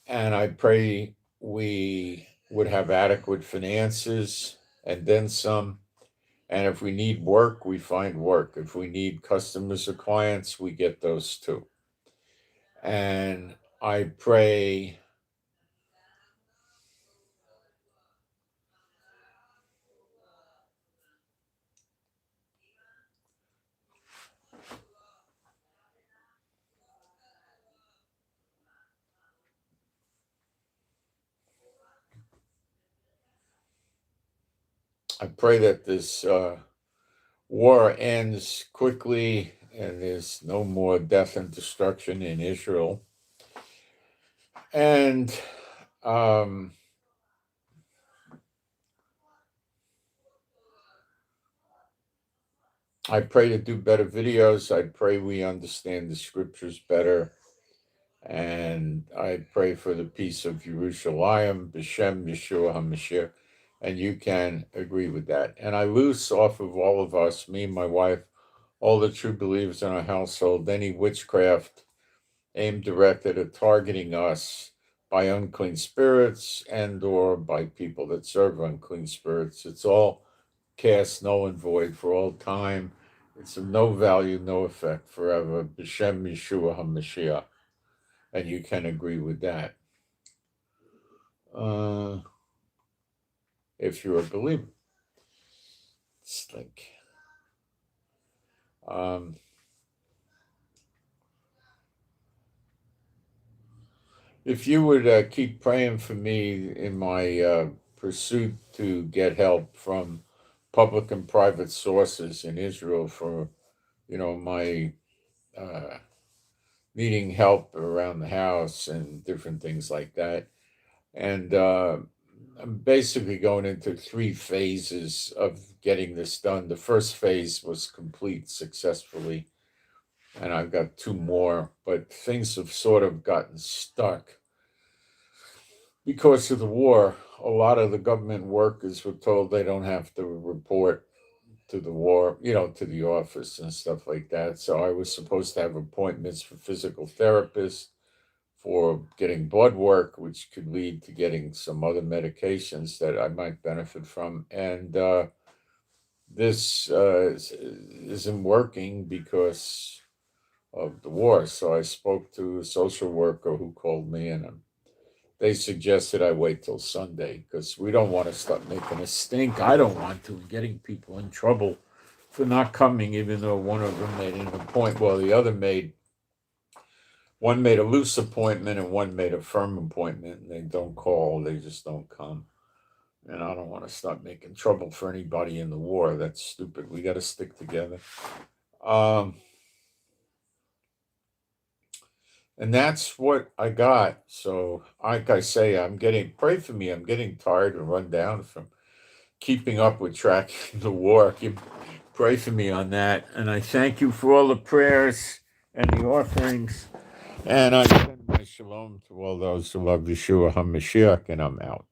And I pray we would have adequate finances and then some. And if we need work, we find work. If we need customers or clients, we get those too. And I pray that this war ends quickly and there's no more death and destruction in Israel. And I pray to do better videos. I pray we understand the scriptures better. And I pray for the peace of Jerusalem, B'Shem Yeshua HaMashiach. And you can agree with that. And I loose off of all of us, me and my wife, all the true believers in our household, any witchcraft aimed directed at targeting us by unclean spirits and or by people that serve unclean spirits. It's all cast null and void for all time. It's of no value, no effect forever. B'Shem Yeshua HaMashiach. And you can agree with that. if you're a believer. It's like, if you would keep praying for me in my pursuit to get help from public and private sources in Israel for, my needing help around the house and different things like that. And I'm basically going into 3 phases of getting this done. The first phase was complete successfully, and I've got 2 more, but things have sort of gotten stuck because of the war. A lot of the government workers were told they don't have to report to the war, to the office and stuff like that. So I was supposed to have appointments for physical therapists, for getting blood work, which could lead to getting some other medications that I might benefit from. And this isn't working because of the war. So I spoke to a social worker who called me, and they suggested I wait till Sunday because we don't want to start making a stink. I don't want to, getting people in trouble for not coming, even though one of them made an appointment. Well, the other one made a loose appointment and one made a firm appointment, and they don't call, they just don't come. And I don't want to start making trouble for anybody in the war. That's stupid. We got to stick together. And that's what I got. So, like I say, pray for me. I'm getting tired and run down from keeping up with tracking the war. Pray for me on that. And I thank you for all the prayers and the offerings. And I send my shalom to all those who love Yeshua HaMashiach, and I'm out.